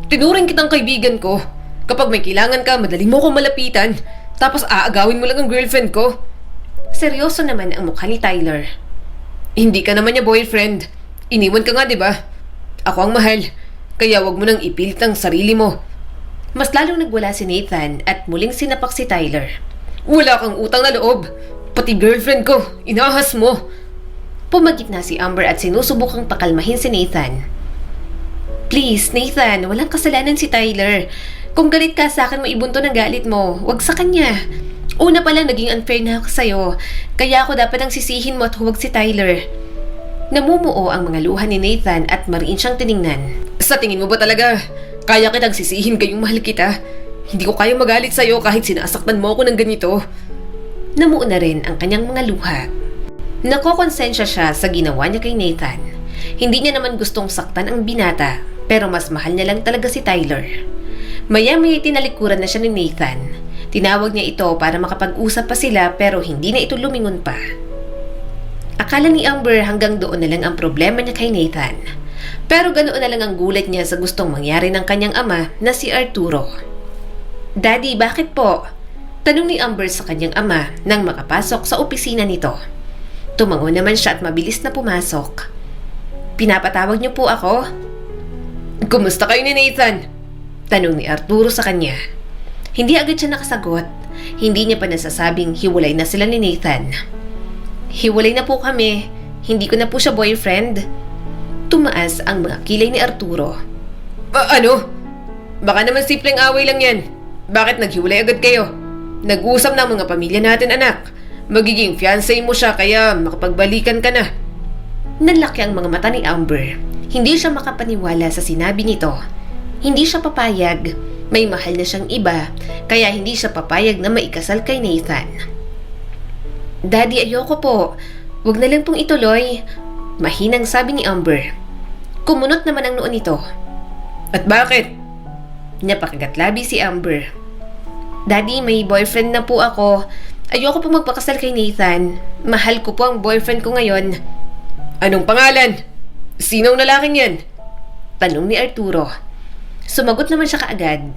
[SPEAKER 2] Tinuring kitang kaibigan ko. Kapag may kailangan ka, madali mo ko malapitan. Tapos aagawin mo lang ang girlfriend ko.
[SPEAKER 1] Seryoso naman ang mukha ni Tyler.
[SPEAKER 2] Hindi ka naman niya boyfriend. Iniwan ka nga, di ba? Ako ang mahal. Kaya wag mo nang ipilit ang sarili mo.
[SPEAKER 1] Mas lalong nagwala si Nathan at muling sinapak si Tyler.
[SPEAKER 2] Wala kang utang na loob. Pati girlfriend ko, inahas mo.
[SPEAKER 1] Pumagit na si Amber at sinusubukang pakalmahin si Nathan. Please, Nathan, walang kasalanan si Tyler. Kung galit ka sa akin, maibunto ng galit mo. Wag sa kanya. Una pa lang naging unfair na ako sa'yo. Kaya ako dapat ang sisihin mo at huwag si Tyler. Namumuo ang mga luha ni Nathan at mariin siyang tiningnan.
[SPEAKER 2] Sa tingin mo ba talaga, kaya kitang sisihin kayong mahal kita? Hindi ko kayang magalit sa'yo kahit sinasaktan mo ako ng ganito.
[SPEAKER 1] Namuo na rin ang kanyang mga luha. Nakokonsensya siya sa ginawa niya kay Nathan. Hindi niya naman gustong saktan ang binata, pero mas mahal niya lang talaga si Tyler. Maya-maya tinalikuran na siya ni Nathan. Tinawag niya ito para makapag-usap pa sila pero hindi na ito lumingon pa. Akala ni Amber hanggang doon na lang ang problema niya kay Nathan. Pero ganoon na lang ang gulat niya sa gustong mangyari ng kanyang ama na si Arturo. Daddy, bakit po? Tanong ni Amber sa kanyang ama nang makapasok sa opisina nito. Tumango naman siya at mabilis na pumasok. Pinapatawag niyo po ako?
[SPEAKER 2] Kumusta kayo ni Nathan?
[SPEAKER 1] Tanong ni Arturo sa kanya. Hindi agad siya nakasagot. Hindi niya pa nasasabing hiwalay na sila ni Nathan. Hiwalay na po kami. Hindi ko na po siya boyfriend. Tumaas ang mga kilay ni Arturo.
[SPEAKER 2] Ano? Baka naman simpleng away lang yan. Bakit naghiwalay agad kayo? Nag-usap na ang mga pamilya natin, anak. Magiging fiancé mo siya kaya makapagbalikan ka na.
[SPEAKER 1] Nanlaki ang mga mata ni Amber. Hindi siya makapaniwala sa sinabi nito. Hindi siya papayag. May mahal na siyang iba, kaya hindi siya papayag na maikasal kay Nathan. Daddy, ayoko po. Huwag na lang pong ituloy. Mahinang sabi ni Amber. Kumunot naman ang noon nito.
[SPEAKER 2] At bakit?
[SPEAKER 1] Napakagatlabi si Amber. Daddy, may boyfriend na po ako. Ayoko po magpakasal kay Nathan. Mahal ko po ang boyfriend ko ngayon.
[SPEAKER 2] Anong pangalan? Sinong lalaking yan?
[SPEAKER 1] Tanong ni Arturo. Sumagot naman siya kaagad.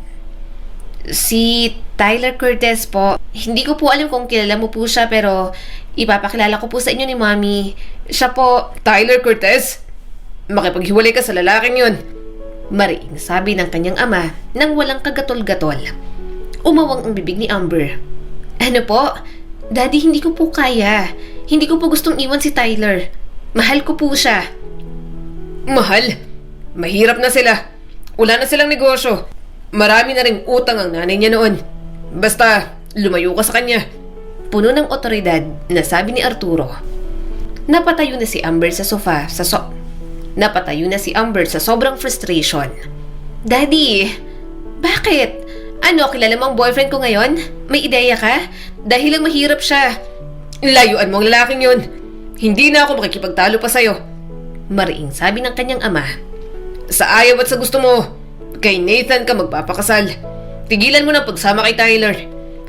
[SPEAKER 1] Si Tyler Cortez po. Hindi ko po alam kung kilala mo po siya pero ipapakilala ko po sa inyo ni Mommy. Siya po.
[SPEAKER 2] Tyler Cortez? Makipaghiwalay ka sa lalaking yun.
[SPEAKER 1] Mariing sabi ng kanyang ama nang walang kagatol-gatol. Umawang ang bibig ni Amber. Ano po? Daddy, hindi ko po kaya. Hindi ko po gustong iwan si Tyler. Mahal ko po siya.
[SPEAKER 2] Mahal? Mahirap na sila. Wala na silang negosyo. Marami na ring utang ang nanay niya noon. Basta, lumayo ka sa kanya.
[SPEAKER 1] Puno ng otoridad na sabi ni Arturo. Napatayo na si Amber sa sofa Napatayo na si Amber sa sobrang frustration. Daddy, bakit? Ano, kilala mo ang boyfriend ko ngayon? May ideya ka? Dahil lang mahirap siya.
[SPEAKER 2] Layuan mo ang lalaking yun. Hindi na ako makikipagtalo pa sa'yo.
[SPEAKER 1] Mariing sabi ng kanyang ama.
[SPEAKER 2] Sa ayaw at sa gusto mo, kay Nathan ka magpapakasal. Tigilan mo ng pagsama kay Tyler.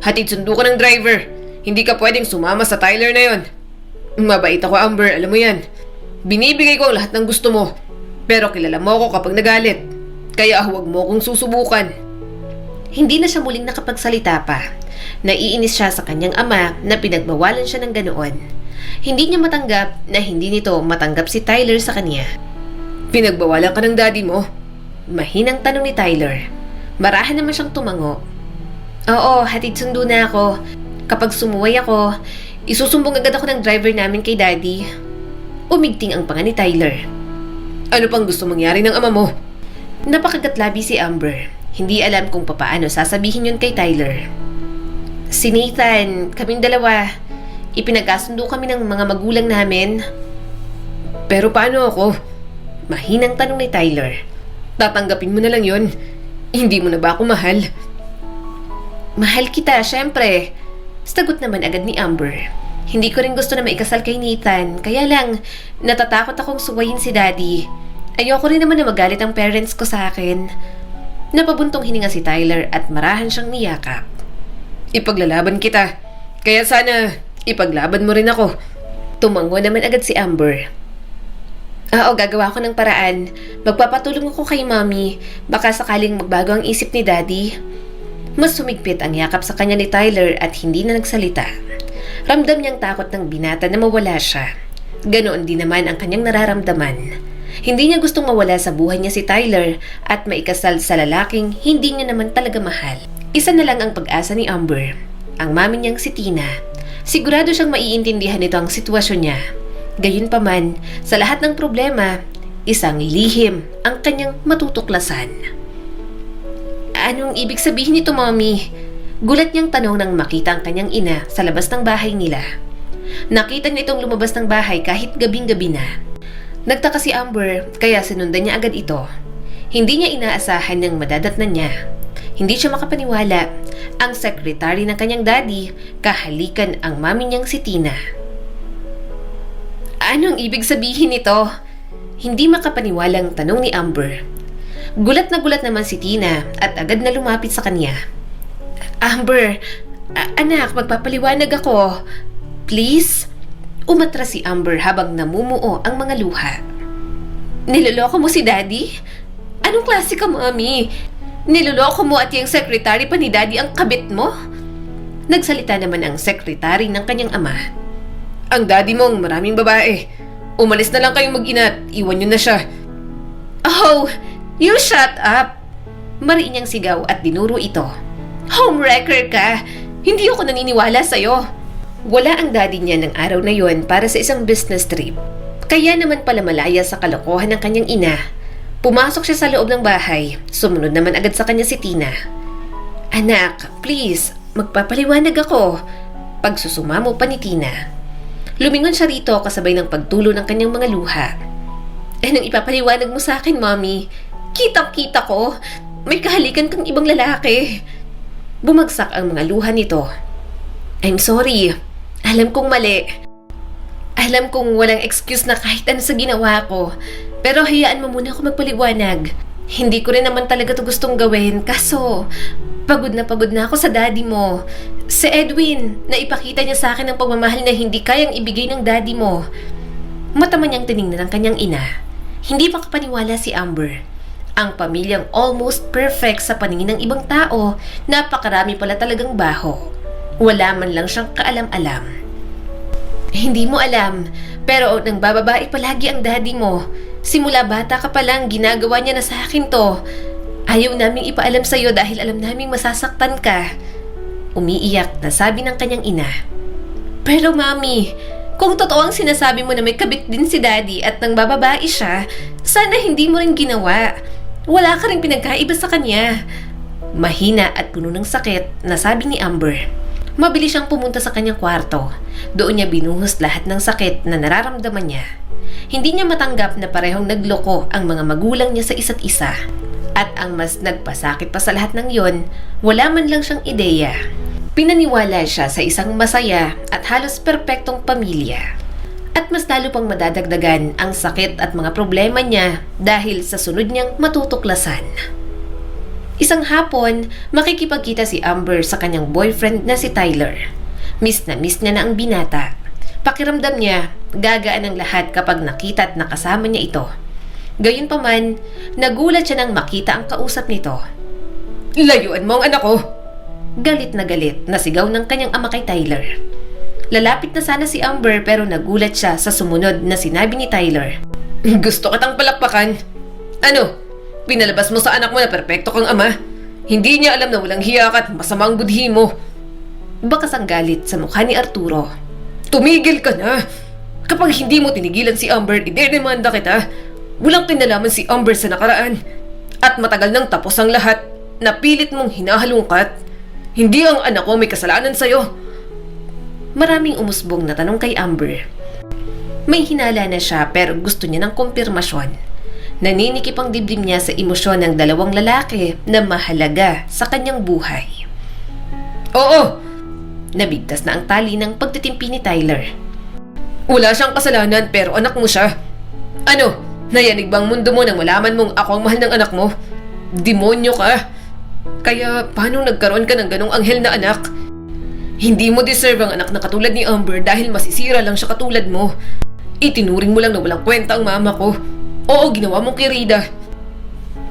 [SPEAKER 2] Hatid sundo ka ng driver. Hindi ka pwedeng sumama sa Tyler na yon. Mabait ako, Amber, alam mo yan. Binibigay ko ang lahat ng gusto mo. Pero kilala mo ako kapag nagalit. Kaya huwag mo kong susubukan.
[SPEAKER 1] Hindi na siya muling nakapagsalita pa. Naiinis siya sa kanyang ama na pinagbawalan siya ng ganoon. Hindi niya matanggap na hindi nito matanggap si Tyler sa kanya.
[SPEAKER 2] Pinagbawalan ka ng daddy mo?
[SPEAKER 1] Mahinang tanong ni Tyler. Marahan naman siyang tumango. Oo, hatid sundo na ako. Kapag sumuway ako, isusumbong agad ako ng driver namin kay daddy. Umigting ang panga ni Tyler.
[SPEAKER 2] Ano pang gusto mangyari ng ama mo?
[SPEAKER 1] Napakagatlabi si Amber. Hindi alam kung papaano sasabihin yun kay Tyler. Si Nathan, kaming dalawa, ipinagkasundo kami ng mga magulang namin.
[SPEAKER 2] Pero paano ako?
[SPEAKER 1] Mahinang tanong ni Tyler.
[SPEAKER 2] Tatanggapin mo na lang yon. Hindi mo na ba ako mahal?
[SPEAKER 1] Mahal kita, syempre. Sagot naman agad ni Amber. Hindi ko rin gusto na maikasal kay Nathan, kaya lang natatakot akong suwayin si Daddy. Ayoko rin naman na magalit ang parents ko sa akin. Napabuntong hininga si Tyler at marahan siyang niyakap.
[SPEAKER 2] Ipaglalaban kita. Kaya sana ipaglaban mo rin ako.
[SPEAKER 1] Tumango naman agad si Amber. Oo, gagawa ko ng paraan. Magpapatulong ako kay Mommy. Baka sakaling magbago ang isip ni Daddy. Mas sumigpit ang yakap sa kanya ni Tyler at hindi na nagsalita. Ramdam niyang takot ng binata na mawala siya. Ganoon din naman ang kanyang nararamdaman. Hindi niya gustong mawala sa buhay niya si Tyler at maikasal sa lalaking hindi niya naman talaga mahal. Isa na lang ang pag-asa ni Amber. Ang mami niyang si Tina. Sigurado siyang maiintindihan nito ang sitwasyon niya. Gayunpaman, sa lahat ng problema, isang lihim ang kanyang matutuklasan. Anong ibig sabihin nito, Mommy? Gulat niyang tanong nang makita ang kanyang ina sa labas ng bahay nila. Nakita niya itong lumabas ng bahay kahit gabing-gabi na. Nagtaka si Amber kaya sinundan niya agad ito. Hindi niya inaasahan ng madadatnan niya. Hindi siya makapaniwala. Ang sekretary ng kanyang daddy, kahalikan ang mami niyang si Tina. Anong ibig sabihin nito? Hindi makapaniwalang tanong ni Amber. Gulat na gulat naman si Tina at agad na lumapit sa kanya. Amber, anak, magpapaliwanag ako. Please? Umatras si Amber habang namumuo ang mga luha. Niloloko mo si Daddy? Anong klase ka, Mommy? Niloloko mo at yung secretary pa ni Daddy ang kabit mo? Nagsalita naman ang secretary ng kanyang ama.
[SPEAKER 2] Ang daddy mong maraming babae. Umalis na lang kayong mag-ina at iwan nyo na siya.
[SPEAKER 1] Oh, you shut up! Mariin niyang sigaw at dinuro ito. Homewrecker ka! Hindi ako naniniwala sa'yo. Wala ang daddy niya ng araw na yon para sa isang business trip. Kaya naman pala malaya sa kalokohan ng kanyang ina. Pumasok siya sa loob ng bahay. Sumunod naman agad sa kanya si Tina. Anak, please, magpapaliwanag ako. Pagsusumamo pa ni Tina. Lumingon siya rito kasabay ng pagtulo ng kanyang mga luha. Anong ipapaliwanag mo sa akin, Mommy? Kitang-kita ko. May kahalikan kang ibang lalaki. Bumagsak ang mga luha nito. I'm sorry. Alam kong mali. Alam kong walang excuse na kahit ano sa ginawa ko. Pero hayaan mo muna ako magpaliwanag. Hindi ko rin naman talaga to gustong gawin. Kaso, pagod na ako sa daddy mo. Si Edwin, naipakita niya sa akin ang pagmamahal na hindi kayang ibigay ng daddy mo. Mataman niyang tiningnan ang kanyang ina. Hindi makapaniwala si Amber. Ang pamilyang almost perfect sa paningin ng ibang tao, napakarami pala talagang baho. Wala man lang siyang kaalam-alam. Hindi mo alam, pero nang bababae palagi ang daddy mo. Simula bata ka pa lang, ginagawa niya na sa akin to. Ayaw naming ipaalam sa'yo dahil alam naming masasaktan ka. Umiiyak na sabi ng kanyang ina. Pero Mami, kung totoo ang sinasabi mo na may kabit din si Daddy at nang bababae siya, sana hindi mo rin ginawa. Wala ka ring pinagkaiba sa kanya. Mahina at puno ng sakit na sabi ni Amber. Mabilis siyang pumunta sa kanyang kwarto. Doon niya binuhos lahat ng sakit na nararamdaman niya. Hindi niya matanggap na parehong nagloko ang mga magulang niya sa isa't isa. At ang mas nagpasakit pa sa lahat ng yon, wala man lang siyang ideya. Pinaniwala siya sa isang masaya at halos perpektong pamilya. At mas lalo pang madadagdagan ang sakit at mga problema niya dahil sa sunod niyang matutuklasan. Isang hapon, makikipagkita si Amber sa kanyang boyfriend na si Tyler. Miss na niya na ang binata. Pakiramdam niya, gagaan ang lahat kapag nakita at nakasama niya ito. Gayunpaman, nagulat siya nang makita ang kausap nito.
[SPEAKER 2] Layuan mo ang anak ko!
[SPEAKER 1] Galit na sigaw ng kanyang ama kay Tyler. Lalapit na sana si Amber pero nagulat siya sa sumunod na sinabi ni Tyler.
[SPEAKER 2] Gusto kitang palakpakan. Ano? Pinalabas mo sa anak mo na perpekto kang ama? Hindi niya alam na walang hiya ka at masama ang budhi mo.
[SPEAKER 1] Bakas ang galit sa mukha ni Arturo.
[SPEAKER 2] Tumigil ka na! Kapag hindi mo tinigilan si Amber, idedemanda kita. Walang kinalaman si Amber sa nakaraan. At matagal nang tapos ang lahat. Napilit mong hinahalungkat. Hindi ang anak ko may kasalanan sa'yo.
[SPEAKER 1] Maraming umusbong na tanong kay Amber. May hinala na siya pero gusto niya ng kumpirmasyon. Naninikip ang dibdib niya sa emosyon ng dalawang lalaki na mahalaga sa kanyang buhay.
[SPEAKER 2] Oo!
[SPEAKER 1] Nabigtas na ang tali ng pagtitimpi ni Tyler.
[SPEAKER 2] Wala siyang kasalanan pero anak mo siya. Ano? Nayanig bang mundo mo nang malaman mong ako ang mahal ng anak mo? Demonyo ka! Kaya paano nagkaroon ka ng ganong anghel na anak? Hindi mo deserve ang anak na katulad ni Amber dahil masisira lang siya katulad mo. Itinuring mo lang na walang kwenta ang mama ko. Oo, ginawa mong kirida.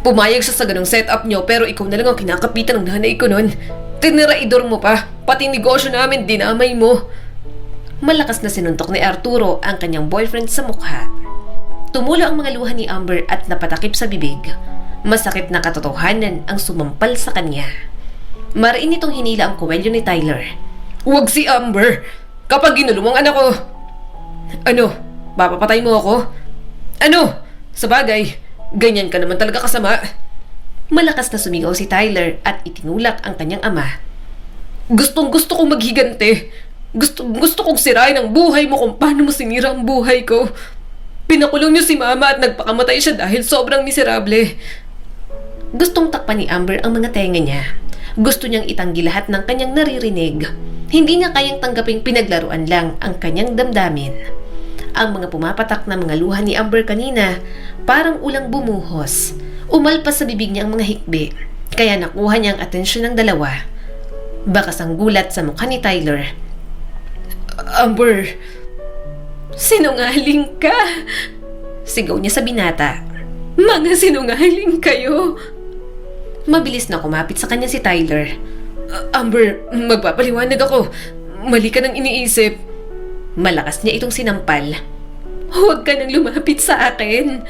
[SPEAKER 2] Pumayag siya sa ganong setup niyo pero ikaw na lang ang kinakapitan ng nanay ko nun. Tiniraidor mo pa, pati negosyo namin dinamay mo.
[SPEAKER 1] Malakas na sinuntok ni Arturo ang kanyang boyfriend sa mukha. Tumulo ang mga luha ni Amber at napatakip sa bibig. Masakit na katotohanan ang sumampal sa kanya. Mariin itong hinila ang kuwelyo ni Tyler.
[SPEAKER 2] Huwag si Amber! Kapag ginulo mo ang anak ko! Ano? Papapatay mo ako? Ano? Sa bagay, ganyan ka naman talaga kasama.
[SPEAKER 1] Malakas na sumigaw si Tyler at itinulak ang kanyang ama.
[SPEAKER 2] Gustong gusto kong maghigante. Gusto kong sirain ang buhay mo kung paano mo sinira ang buhay ko. Pinakulong niyo si mama at nagpakamatay siya dahil sobrang miserable.
[SPEAKER 1] Gustong takpan ni Amber ang mga tenga niya. Gusto niyang itanggi lahat ng kanyang naririnig. Hindi niya kayang tanggaping pinaglaruan lang ang kanyang damdamin. Ang mga pumapatak na mga luha ni Amber kanina, parang ulang bumuhos. Umalpas sa bibig niya ang mga hikbi, kaya nakuha niya ang atensyon ng dalawa. Bakas ang gulat sa mukha ni Tyler.
[SPEAKER 2] Amber,
[SPEAKER 1] sinungaling ka! Sigaw niya sa binata.
[SPEAKER 2] Mga sinungaling kayo!
[SPEAKER 1] Mabilis na kumapit sa kanya si Tyler.
[SPEAKER 2] Amber, magpapaliwanag ako. Mali ka nang iniisip.
[SPEAKER 1] Malakas niya itong sinampal.
[SPEAKER 2] Huwag ka nang lumapit sa akin.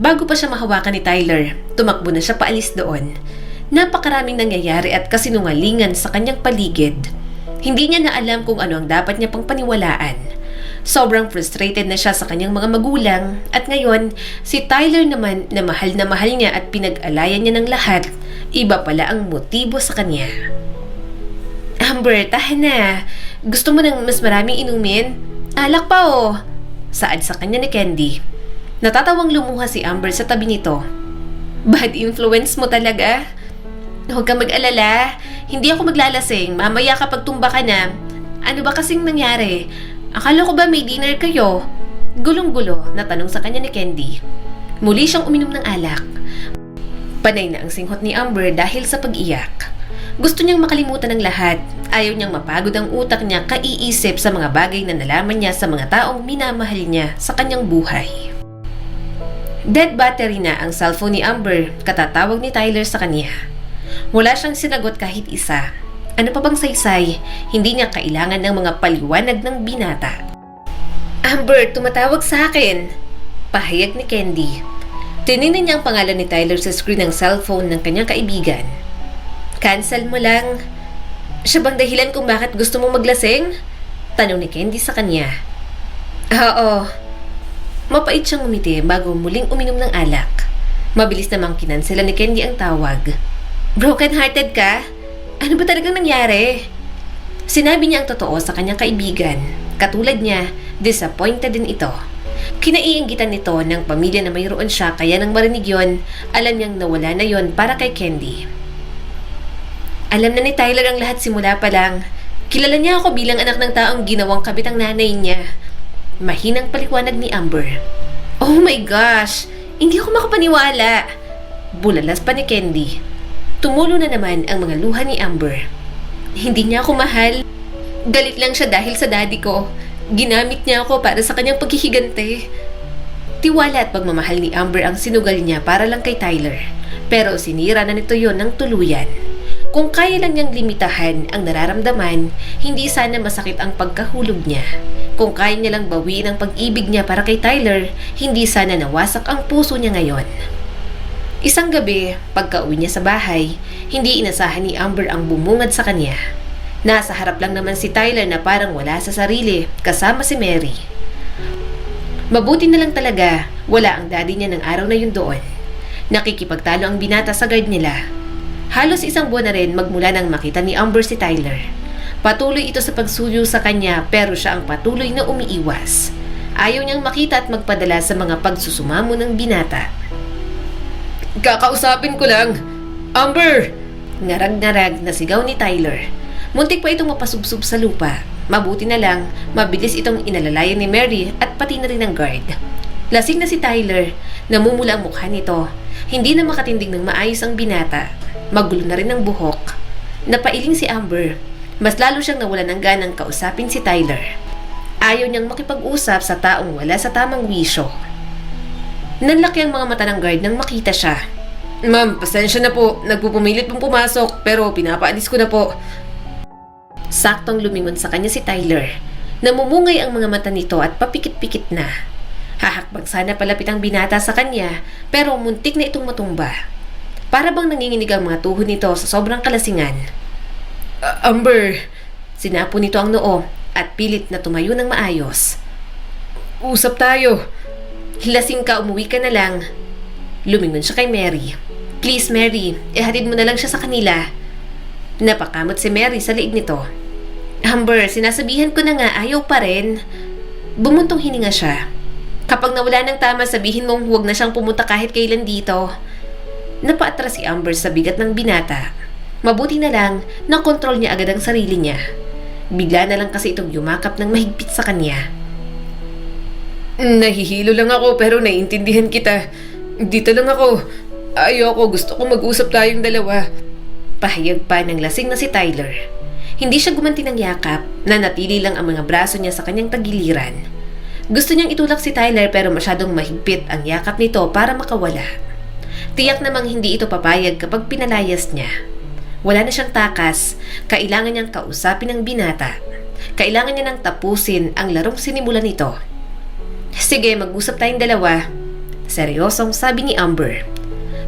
[SPEAKER 1] Bago pa siya mahawakan ni Tyler, tumakbo na siya paalis doon. Napakaraming nangyayari at kasinungalingan sa kanyang paligid. Hindi niya na alam kung ano ang dapat niya pang paniwalaan. Sobrang frustrated na siya sa kanyang mga magulang at ngayon, si Tyler naman na mahal niya at pinag-alayan niya ng lahat, iba pala ang motibo sa kanya. Amber, tahan na. Gusto mo ng mas maraming inumin? Alak pa oh. Saad sa kanya ni Candy. Natatawang lumuha si Amber sa tabi nito. Bad influence mo talaga? Huwag kang mag-alala. Hindi ako maglalasing. Mamaya kapag tumba ka na. Ano ba kasing nangyari? Akala ko ba may dinner kayo? Gulong-gulo na tanong sa kanya ni Candy. Muli siyang uminom ng alak. Panay na ang singhot ni Amber dahil sa pag-iyak. Gusto niyang makalimutan ng lahat. Ayaw niyang mapagod ang utak niya kaiisip sa mga bagay na nalaman niya sa mga taong minamahal niya sa kanyang buhay. Dead battery na ang cellphone ni Amber, katatawag ni Tyler sa kanya. Wala siyang sinagot kahit isa. Ano pa bang saysay? Hindi niya kailangan ng mga paliwanag ng binata. Amber, tumatawag sa akin. Pahayag ni Candy. Tinignan niya ang pangalan ni Tyler sa screen ng cellphone ng kanyang kaibigan. Cancel mo lang. Siya bang dahilan kung bakit gusto mo maglasing? Tanong ni Candy sa kanya. Oo. Mapait siyang umiti bago muling uminom ng alak. Mabilis namang kinansela ni Candy ang tawag. Broken-hearted ka? Ano ba talagang nangyari? Sinabi niya ang totoo sa kanyang kaibigan. Katulad niya, disappointed din ito. Kinaiinggitan nito ng pamilya na mayroon siya kaya nang marinig yon, alam niyang nawala na yon para kay Candy. Alam na ni Tyler ang lahat simula pa lang. Kilala niya ako bilang anak ng taong ginawang kabit ang nanay niya. Mahinang paliwanag ni Amber. Oh my gosh! Hindi ako makapaniwala! Bulalas pa ni Candy. Tumulo na naman ang mga luha ni Amber. Hindi niya ako mahal. Galit lang siya dahil sa daddy ko. Ginamit niya ako para sa kanyang paghihigante. Tiwala at pagmamahal ni Amber ang sinugal niya para lang kay Tyler. Pero sinira na nito yon ng tuluyan. Kung kaya lang niyang limitahan ang nararamdaman, hindi sana masakit ang pagkahulog niya. Kung kaya niya lang bawiin ang pag-ibig niya para kay Tyler, hindi sana nawasak ang puso niya ngayon. Isang gabi, pagka-uwi niya sa bahay, hindi inasahan ni Amber ang bumungad sa kanya. Nasa harap lang naman si Tyler na parang wala sa sarili, kasama si Mary. Mabuti na lang talaga, wala ang daddy niya ng araw na yun doon. Nakikipagtalo ang binata sa guard nila. Halos isang buwan na rin magmula nang makita ni Amber si Tyler. Patuloy ito sa pagsuyo sa kanya pero siya ang patuloy na umiiwas. Ayaw niyang makita at magpadala sa mga pagsusumamo ng binata.
[SPEAKER 2] Kakausapin ko lang. Amber!
[SPEAKER 1] Ngarag-ngarag na sigaw ni Tyler. Muntik pa itong mapasubsob sa lupa. Mabuti na lang, mabilis itong inalalayan ni Mary at pati na rin ng guard. Lasing na si Tyler. Namumula ang mukha nito. Hindi na makatindig ng maayos ang binata. Magulo na rin ang buhok. Napailing si Amber. Mas lalo siyang nawalan ng ganang kausapin si Tyler. Ayaw niyang makipag-usap sa taong wala sa tamang wisyo. Nanlaki ang mga mata ng guard nang makita siya.
[SPEAKER 2] Ma'am, pasensya na po. Nagpupumilit pong pumasok pero pinapaalis ko na po.
[SPEAKER 1] Saktong lumingon sa kanya si Tyler. Namumungay ang mga mata nito at papikit-pikit na. Hahakbang sana palapit ang binata sa kanya pero muntik na itong matumba. Para bang nanginginig ang mga tuhod nito sa sobrang kalasingan.
[SPEAKER 2] Amber!
[SPEAKER 1] Sinapo nito ang noo at pilit na tumayo ng maayos.
[SPEAKER 2] Usap tayo.
[SPEAKER 1] Lasing ka, umuwi ka na lang. Lumingon siya kay Mary. Please Mary, ihatid mo na lang siya sa kanila. Napakamot si Mary sa liig nito. Amber, sinasabihan ko na nga, ayaw pa rin. Bumuntong hininga siya. Kapag nawala ng tama, sabihin mong huwag na siyang pumunta kahit kailan dito. Napaatras si Amber sa bigat ng binata. Mabuti na lang, nakontrol niya agad ang sarili niya. Bigla na lang kasi itong yumakap ng mahigpit sa kanya.
[SPEAKER 2] Nahihilo lang ako pero naiintindihan kita. Dito lang ako. Ayoko, gusto ko mag-usap tayong dalawa.
[SPEAKER 1] Pahayag pa ng lasing na si Tyler. Hindi siya gumanti ng yakap, nanatili lang ang mga braso niya sa kanyang tagiliran. Gusto niyang itulak si Tyler pero masyadong mahigpit ang yakap nito para makawala. Tiyak namang hindi ito papayag kapag pinalayas niya. Wala na siyang takas, kailangan niyang kausapin ang binata. Kailangan niya nang tapusin ang larong sinimulan nito. Sige, mag-usap tayong dalawa. Seryosong sabi ni Amber.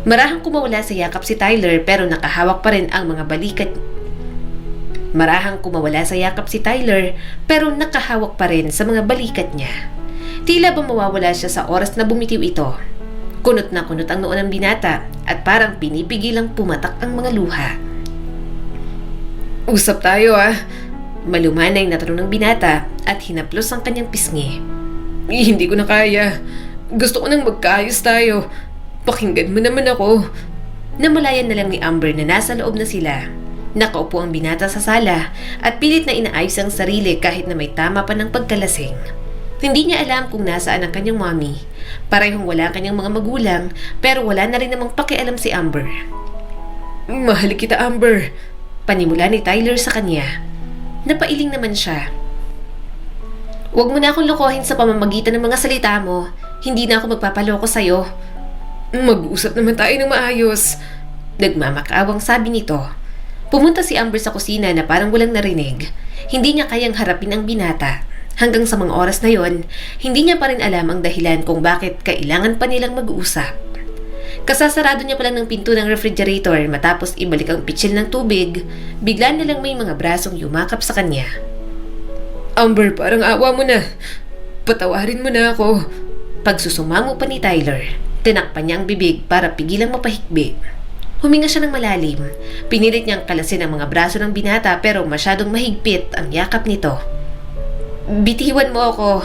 [SPEAKER 1] Marahang kumawala sa yakap si Tyler pero nakahawak pa rin ang mga balikat. Marahang kumawala sa yakap si Tyler pero nakahawak pa rin sa mga balikat niya. Tila ba mawawala siya sa oras na bumitiw ito. Kunot na kunot ang noo ng binata at parang pinipigilang pumatak ang mga luha.
[SPEAKER 2] Usap tayo
[SPEAKER 1] Malumanay na tanong ng binata at hinaplos ang kanyang pisngi.
[SPEAKER 2] Hindi ko na kaya. Gusto ko nang magkaayos tayo. Pakinggan mo naman ako.
[SPEAKER 1] Namalayan na lang ni Amber na nasa loob na sila. Nakaupo ang binata sa sala at pilit na inaayos ang sarili kahit na may tama pa ng pagkalasing. Hindi niya alam kung nasaan ang kanyang mommy. Parehong wala kanyang mga magulang pero wala na rin namang pakialam si Amber.
[SPEAKER 2] Mahal kita, Amber.
[SPEAKER 1] Panimula ni Tyler sa kanya. Napailing naman siya. Huwag mo na akong lokohin sa pamamagitan ng mga salita mo. Hindi na ako magpapaloko sa'yo.
[SPEAKER 2] Mag-usap naman tayo ng maayos.
[SPEAKER 1] Nagmamakawang sabi nito. Pumunta si Amber sa kusina na parang walang narinig. Hindi niya kayang harapin ang binata. Hanggang sa mga oras na yon, hindi niya pa rin alam ang dahilan kung bakit kailangan pa nilang mag-uusap. Kasasarado niya pa lang ng pinto ng refrigerator matapos ibalik ang pitsil ng tubig, bigla na lang may mga brasong yumakap sa kanya.
[SPEAKER 2] Amber, parang awa mo na. Patawarin mo na ako.
[SPEAKER 1] Pagsusumamo pa ni Tyler. Tinakpan niya ang bibig para pigilang mapahikbi. Huminga siya ng malalim. Pinilit niyang kalasin ang mga braso ng binata pero masyadong mahigpit ang yakap nito. Bitiwan mo ako.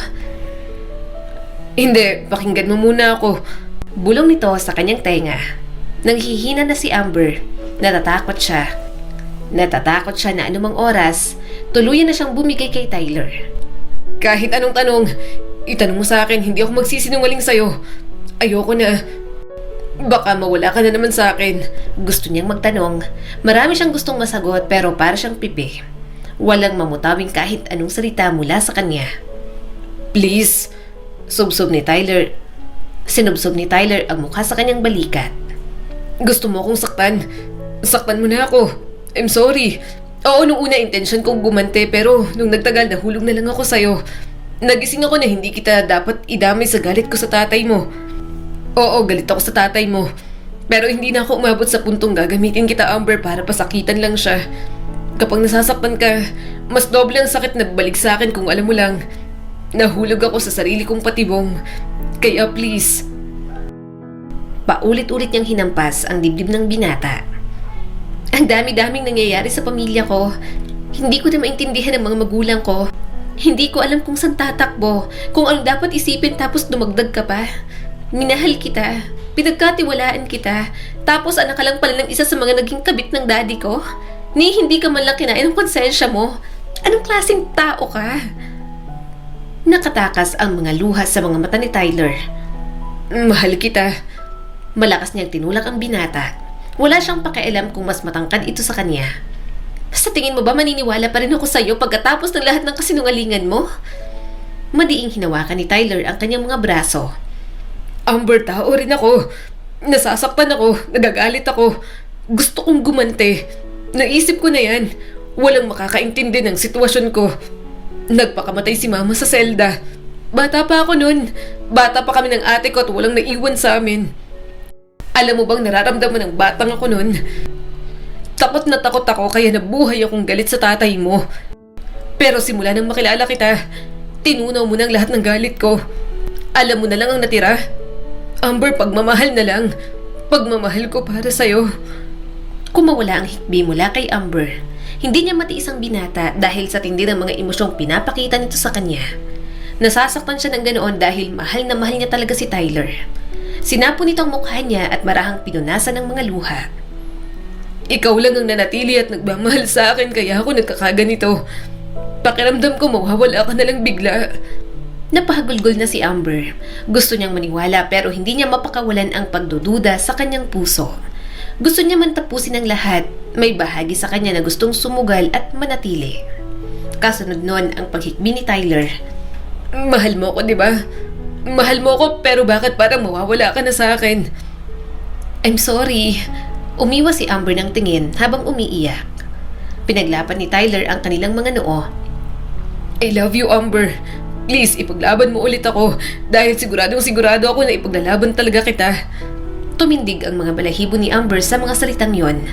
[SPEAKER 2] Hindi, pakinggan mo muna ako.
[SPEAKER 1] Bulong nito sa kanyang tenga. Nanghihina na si Amber. Natatakot siya. Natatakot siya na anumang oras, tuluyan na siyang bumigay kay Tyler.
[SPEAKER 2] Kahit anong tanong, itanong mo sa akin, hindi ako magsisinungaling sa'yo. Ayoko na. Baka mawala ka na naman sa akin.
[SPEAKER 1] Gusto niyang magtanong. Marami siyang gustong masagot pero para siyang pipi. Walang mamutawing kahit anong salita mula sa kanya.
[SPEAKER 2] Please.
[SPEAKER 1] Subsob ni Tyler. Sinubsob ni Tyler ang mukha sa kanyang balikat.
[SPEAKER 2] Gusto mo akong saktan? Saktan mo na ako. I'm sorry. Oo, nung una intention kong gumante pero nung nagtagal nahulog na lang ako sa'yo. Nagising ako na hindi kita dapat idamay sa galit ko sa tatay mo. Oo, galit ako sa tatay mo. Pero hindi na ako umabot sa puntong gagamitin kita, Amber, para pasakitan lang siya. Kapag nasasaktan ka, mas doble ang sakit na balik sa akin kung alam mo lang. Nahulog ako sa sarili kong patibong. Kaya please.
[SPEAKER 1] Paulit-ulit niyang hinampas ang dibdib ng binata. Ang dami-daming nangyayari sa pamilya ko. Hindi ko na maintindihan ang mga magulang ko. Hindi ko alam kung saan tatakbo, kung anong dapat isipin tapos dumagdag ka pa. Minahal kita, pinagkatiwalaan kita, tapos anak ka lang pala ng isa sa mga naging kabit ng daddy ko. Ni hindi ka man lang kinain ng konsensya mo. Anong klaseng tao ka? Nakatakas ang mga luha sa mga mata ni Tyler.
[SPEAKER 2] Mahal kita.
[SPEAKER 1] Malakas niyang tinulak ang binata. Wala siyang pakialam kung mas matangkad ito sa kanya. Sa tingin mo ba maniniwala pa rin ako sa'yo pagkatapos ng lahat ng kasinungalingan mo? Madiing hinawakan ni Tyler ang kanyang mga braso.
[SPEAKER 2] Amber, tao rin ako. Nasasaktan ako, nagagalit ako. Gusto kong gumante. Naisip ko na yan. Walang makakaintindi ng sitwasyon ko. Nagpakamatay si mama sa selda. Bata pa ako nun. Bata pa kami ng ate ko at walang naiwan sa amin. Alam mo bang nararamdaman ng batang ako nun? Takot na takot ako kaya nabuhay akong galit sa tatay mo. Pero simula nang makilala kita, tinunaw mo ng lahat ng galit ko. Alam mo na lang ang natira. Amber, pagmamahal na lang. Pagmamahal ko para sa'yo.
[SPEAKER 1] Kumawala ang hikbi mula kay Amber. Hindi niya matiis ang binata dahil sa tindi ng mga emosyong pinapakita nito sa kanya. Nasasaktan siya ng ganoon dahil mahal na mahal niya talaga si Tyler. Sinapo nito ang mukha niya at marahang pinunasan ng mga luha.
[SPEAKER 2] Ikaw lang ang nanatili at nagmamahal sa akin kaya ako nagkakaganito. Pakiramdam ko mawawala ka na lang bigla.
[SPEAKER 1] Napahagulgol na si Amber. Gusto niyang maniwala pero hindi niya mapakawalan ang pagdududa sa kanyang puso. Gusto niya man tapusin ang lahat. May bahagi sa kanya na gustong sumugal at manatili. Kasunod nun ang paghikbi ni Tyler.
[SPEAKER 2] Mahal mo ko, di ba? Mahal mo ko pero bakit parang mawawala ka na sa akin?
[SPEAKER 1] I'm sorry. Umiwas si Amber ng tingin habang umiiyak. Pinaglapan ni Tyler ang kanilang mga noo.
[SPEAKER 2] I love you, Amber. Please, ipaglaban mo ulit ako dahil sigurado ako na ipaglalaban talaga kita.
[SPEAKER 1] Tumindig ang mga balahibo ni Amber sa mga salitang yon.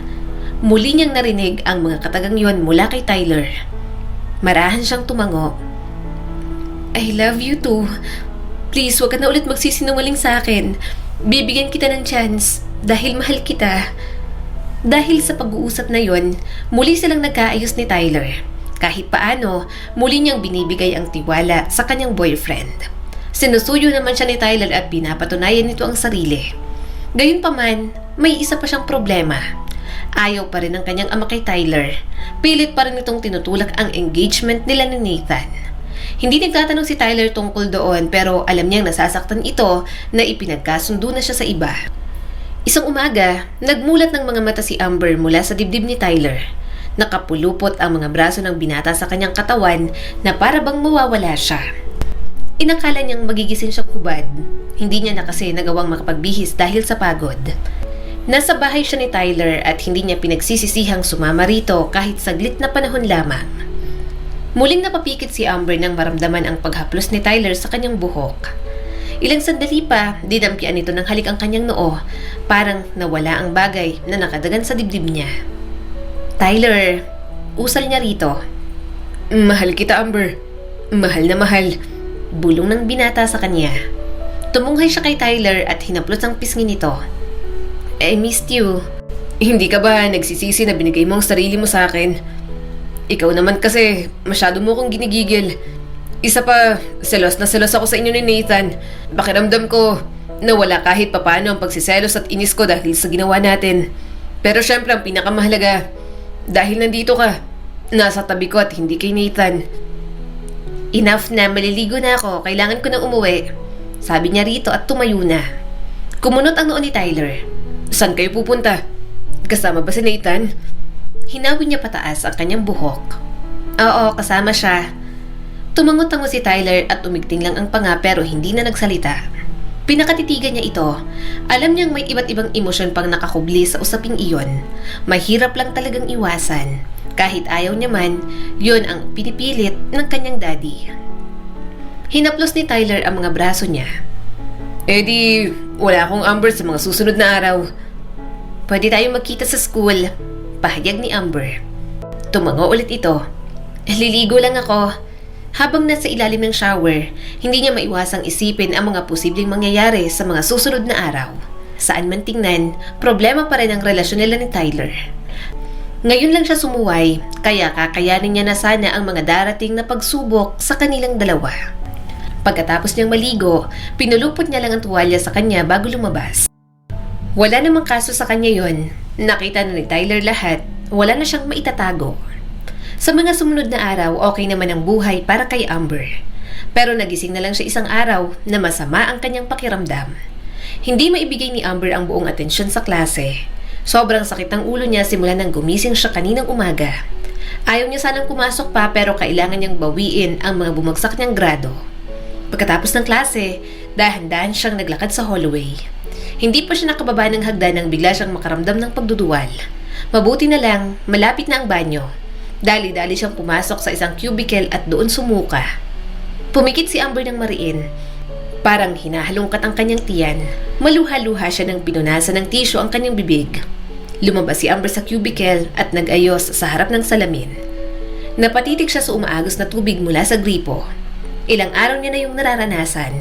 [SPEAKER 1] Muli niyang narinig ang mga katagang yon mula kay Tyler. Marahan siyang tumango. I love you too. Please, huwag ka na ulit magsisinungaling sa akin. Bibigyan kita ng chance dahil mahal kita. Dahil sa pag-uusap na yon, muli silang nagkaayos ni Tyler. Kahit paano, muli niyang binibigay ang tiwala sa kanyang boyfriend. Sinusuyo naman siya ni Tyler at pinapatunayan nito ang sarili. Gayunpaman, may isa pa siyang problema. Ayaw pa rin ng kanyang ama kay Tyler. Pilit pa rin itong tinutulak ang engagement nila ni Nathan. Hindi nagtatanong si Tyler tungkol doon pero alam niyang nasasaktan ito na ipinagkasundo na siya sa iba. Isang umaga, nagmulat ng mga mata si Amber mula sa dibdib ni Tyler. Nakapulupot ang mga braso ng binata sa kanyang katawan na para bang mawawala siya. Inakala niyang magigising siyang hubad. Hindi niya na kasi nagawang makapagbihis dahil sa pagod. Nasa bahay siya ni Tyler at hindi niya pinagsisisihang sumama rito kahit saglit na panahon lamang. Muling napapikit si Amber nang maramdaman ang paghaplos ni Tyler sa kanyang buhok. Ilang sandali pa, dinampian nito ng halik ang kanyang noo. Parang nawala ang bagay na nakadagan sa dibdib niya. Tyler, usal niya rito.
[SPEAKER 2] Mahal kita, Amber. Mahal na mahal.
[SPEAKER 1] Bulong ng binata sa kanya. Tumunghay siya kay Tyler at hinaplos ang pisngi nito. I missed you.
[SPEAKER 2] Hindi ka ba nagsisisi na binigay mo ang sarili mo sa akin? Ikaw naman kasi masyado mo kong ginigigil. Isa pa, selos na selos ako sa inyo ni Nathan. Pakiramdam ko na wala kahit papano ang pagsiselos at inis ko dahil sa ginawa natin. Pero syempre ang pinakamahalaga, dahil nandito ka, nasa tabi ko at hindi kay Nathan.
[SPEAKER 1] Enough na, maliligo na ako. Kailangan ko nang umuwi. Sabi niya rito at tumayo na. Kumunot ang noo ni Tyler.
[SPEAKER 2] Saan kayo pupunta? Kasama ba si Nathan?
[SPEAKER 1] Hinawi niya pataas ang kanyang buhok. Oo, kasama siya. Tumangot-tango si Tyler at umigting lang ang panga pero hindi na nagsalita. Pinakatitigan niya ito. Alam niyang may iba't ibang emosyon pang nakakubli sa usaping iyon. Mahirap lang talagang iwasan. Kahit ayaw niya man, yun ang pinipilit ng kanyang daddy. Hinaplos ni Tyler ang mga braso niya.
[SPEAKER 2] Di, wala akong Amber sa mga susunod na araw.
[SPEAKER 1] Pwede tayong magkita sa school, pahayag ni Amber. Tumango ulit ito. Liligo lang ako. Habang nasa ilalim ng shower, hindi niya maiwasang isipin ang mga posibleng mangyayari sa mga susunod na araw. Saan man tingnan, problema pa rin ang relasyon nila ni Tyler. Ngayon lang siya sumuway, kaya kakayanin niya na sana ang mga darating na pagsubok sa kanilang dalawa. Pagkatapos niyang maligo, pinulupot niya lang ang tuwalya sa kanya bago lumabas. Wala namang kaso sa kanya yon. Nakita na ni Tyler lahat, wala na siyang maitatago. Sa mga sumunod na araw, okay naman ang buhay para kay Amber. Pero nagising na lang siya isang araw na masama ang kanyang pakiramdam. Hindi maibigay ni Amber ang buong atensyon sa klase. Sobrang sakit ng ulo niya simula nang gumising siya kaninang umaga. Ayaw niya sanang pumasok pa pero kailangan niyang bawiin ang mga bumagsak niyang grado. Pagkatapos ng klase, dahan-dahan siyang naglakad sa hallway. Hindi pa siya nakababa ng hagdan nang bigla siyang makaramdam ng pagduduwal. Mabuti na lang, malapit na ang banyo. Dali-dali siyang pumasok sa isang cubicle at doon sumuka. Pumikit si Amber ng mariin. Parang hinahalungkat ang kanyang tiyan. Maluha-luha siya nang pinunasan ng tissue ang kanyang bibig. Lumabas si Amber sa cubicle at nag-ayos sa harap ng salamin. Napatitig siya sa umaagos na tubig mula sa gripo. Ilang araw niya na yung nararanasan.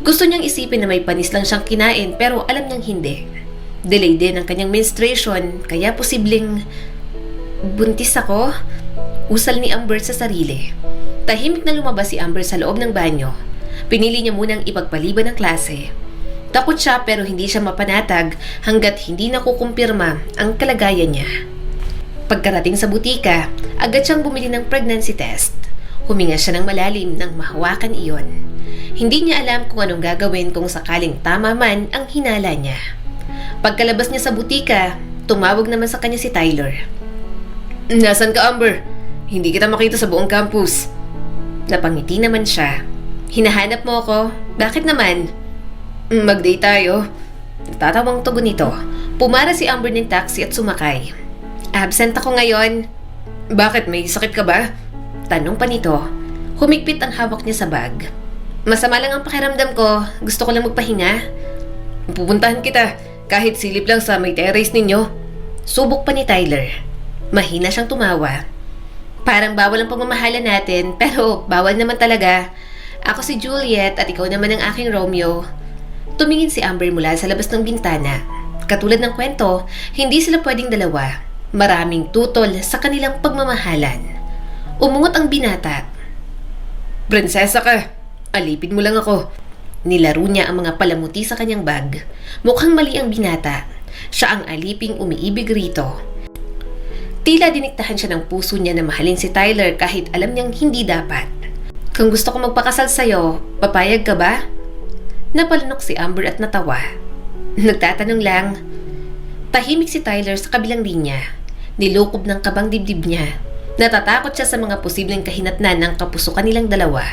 [SPEAKER 1] Gusto niyang isipin na may panis lang siyang kinain pero alam niyang hindi. Delay din ang kanyang menstruation kaya posibleng buntis ako? Usal ni Amber sa sarili. Tahimik na lumabas si Amber sa loob ng banyo. Pinili niya munang ipagpaliban ng klase. Takot siya pero hindi siya mapanatag hanggat hindi nakukumpirma ang kalagayan niya. Pagkarating sa butika, agad siyang bumili ng pregnancy test. Huminga siya ng malalim nang mahawakan iyon. Hindi niya alam kung anong gagawin kung sakaling tama man ang hinala niya. Pagkalabas niya sa butika, tumawag naman sa kanya si Tyler.
[SPEAKER 2] Nasaan ka, Amber? Hindi kita makita sa buong campus.
[SPEAKER 1] Napangiti naman siya. Hinahanap mo ako? Bakit naman?
[SPEAKER 2] Mag-date tayo.
[SPEAKER 1] Tatawang tugon nito. Pumara si Amber ng taxi at sumakay. Absent ako ngayon.
[SPEAKER 2] Bakit? May sakit ka ba?
[SPEAKER 1] Tanong pa nito. Humigpit ang hawak niya sa bag. Masama lang ang pakiramdam ko. Gusto ko lang magpahinga.
[SPEAKER 2] Pupuntahan kita. Kahit silip lang sa may terrace ninyo.
[SPEAKER 1] Subok pa ni Tyler. Mahina siyang tumawa. Parang bawal ang pagmamahalan natin, pero bawal naman talaga. Ako si Juliet at ikaw naman ang aking Romeo. Tumingin si Amber mula sa labas ng bintana. Katulad ng kwento, hindi sila pwedeng dalawa. Maraming tutol sa kanilang pagmamahalan. Umungot ang binata.
[SPEAKER 2] Prinsesa ka. Alipin mo lang ako.
[SPEAKER 1] Nilaro niya ang mga palamuti sa kanyang bag. Mukhang mali ang binata. Siya ang aliping umiibig rito. Tila diniktahan siya ng puso niya na mahalin si Tyler kahit alam niyang hindi dapat. Kung gusto ko magpakasal sa'yo, papayag ka ba? Napalunok si Amber at natawa. Nagtatanong lang. Tahimik si Tyler sa kabilang linya. Nilukob ng kabang dibdib niya. Natatakot siya sa mga posibleng kahinatnan ng kapusukan nilang dalawa.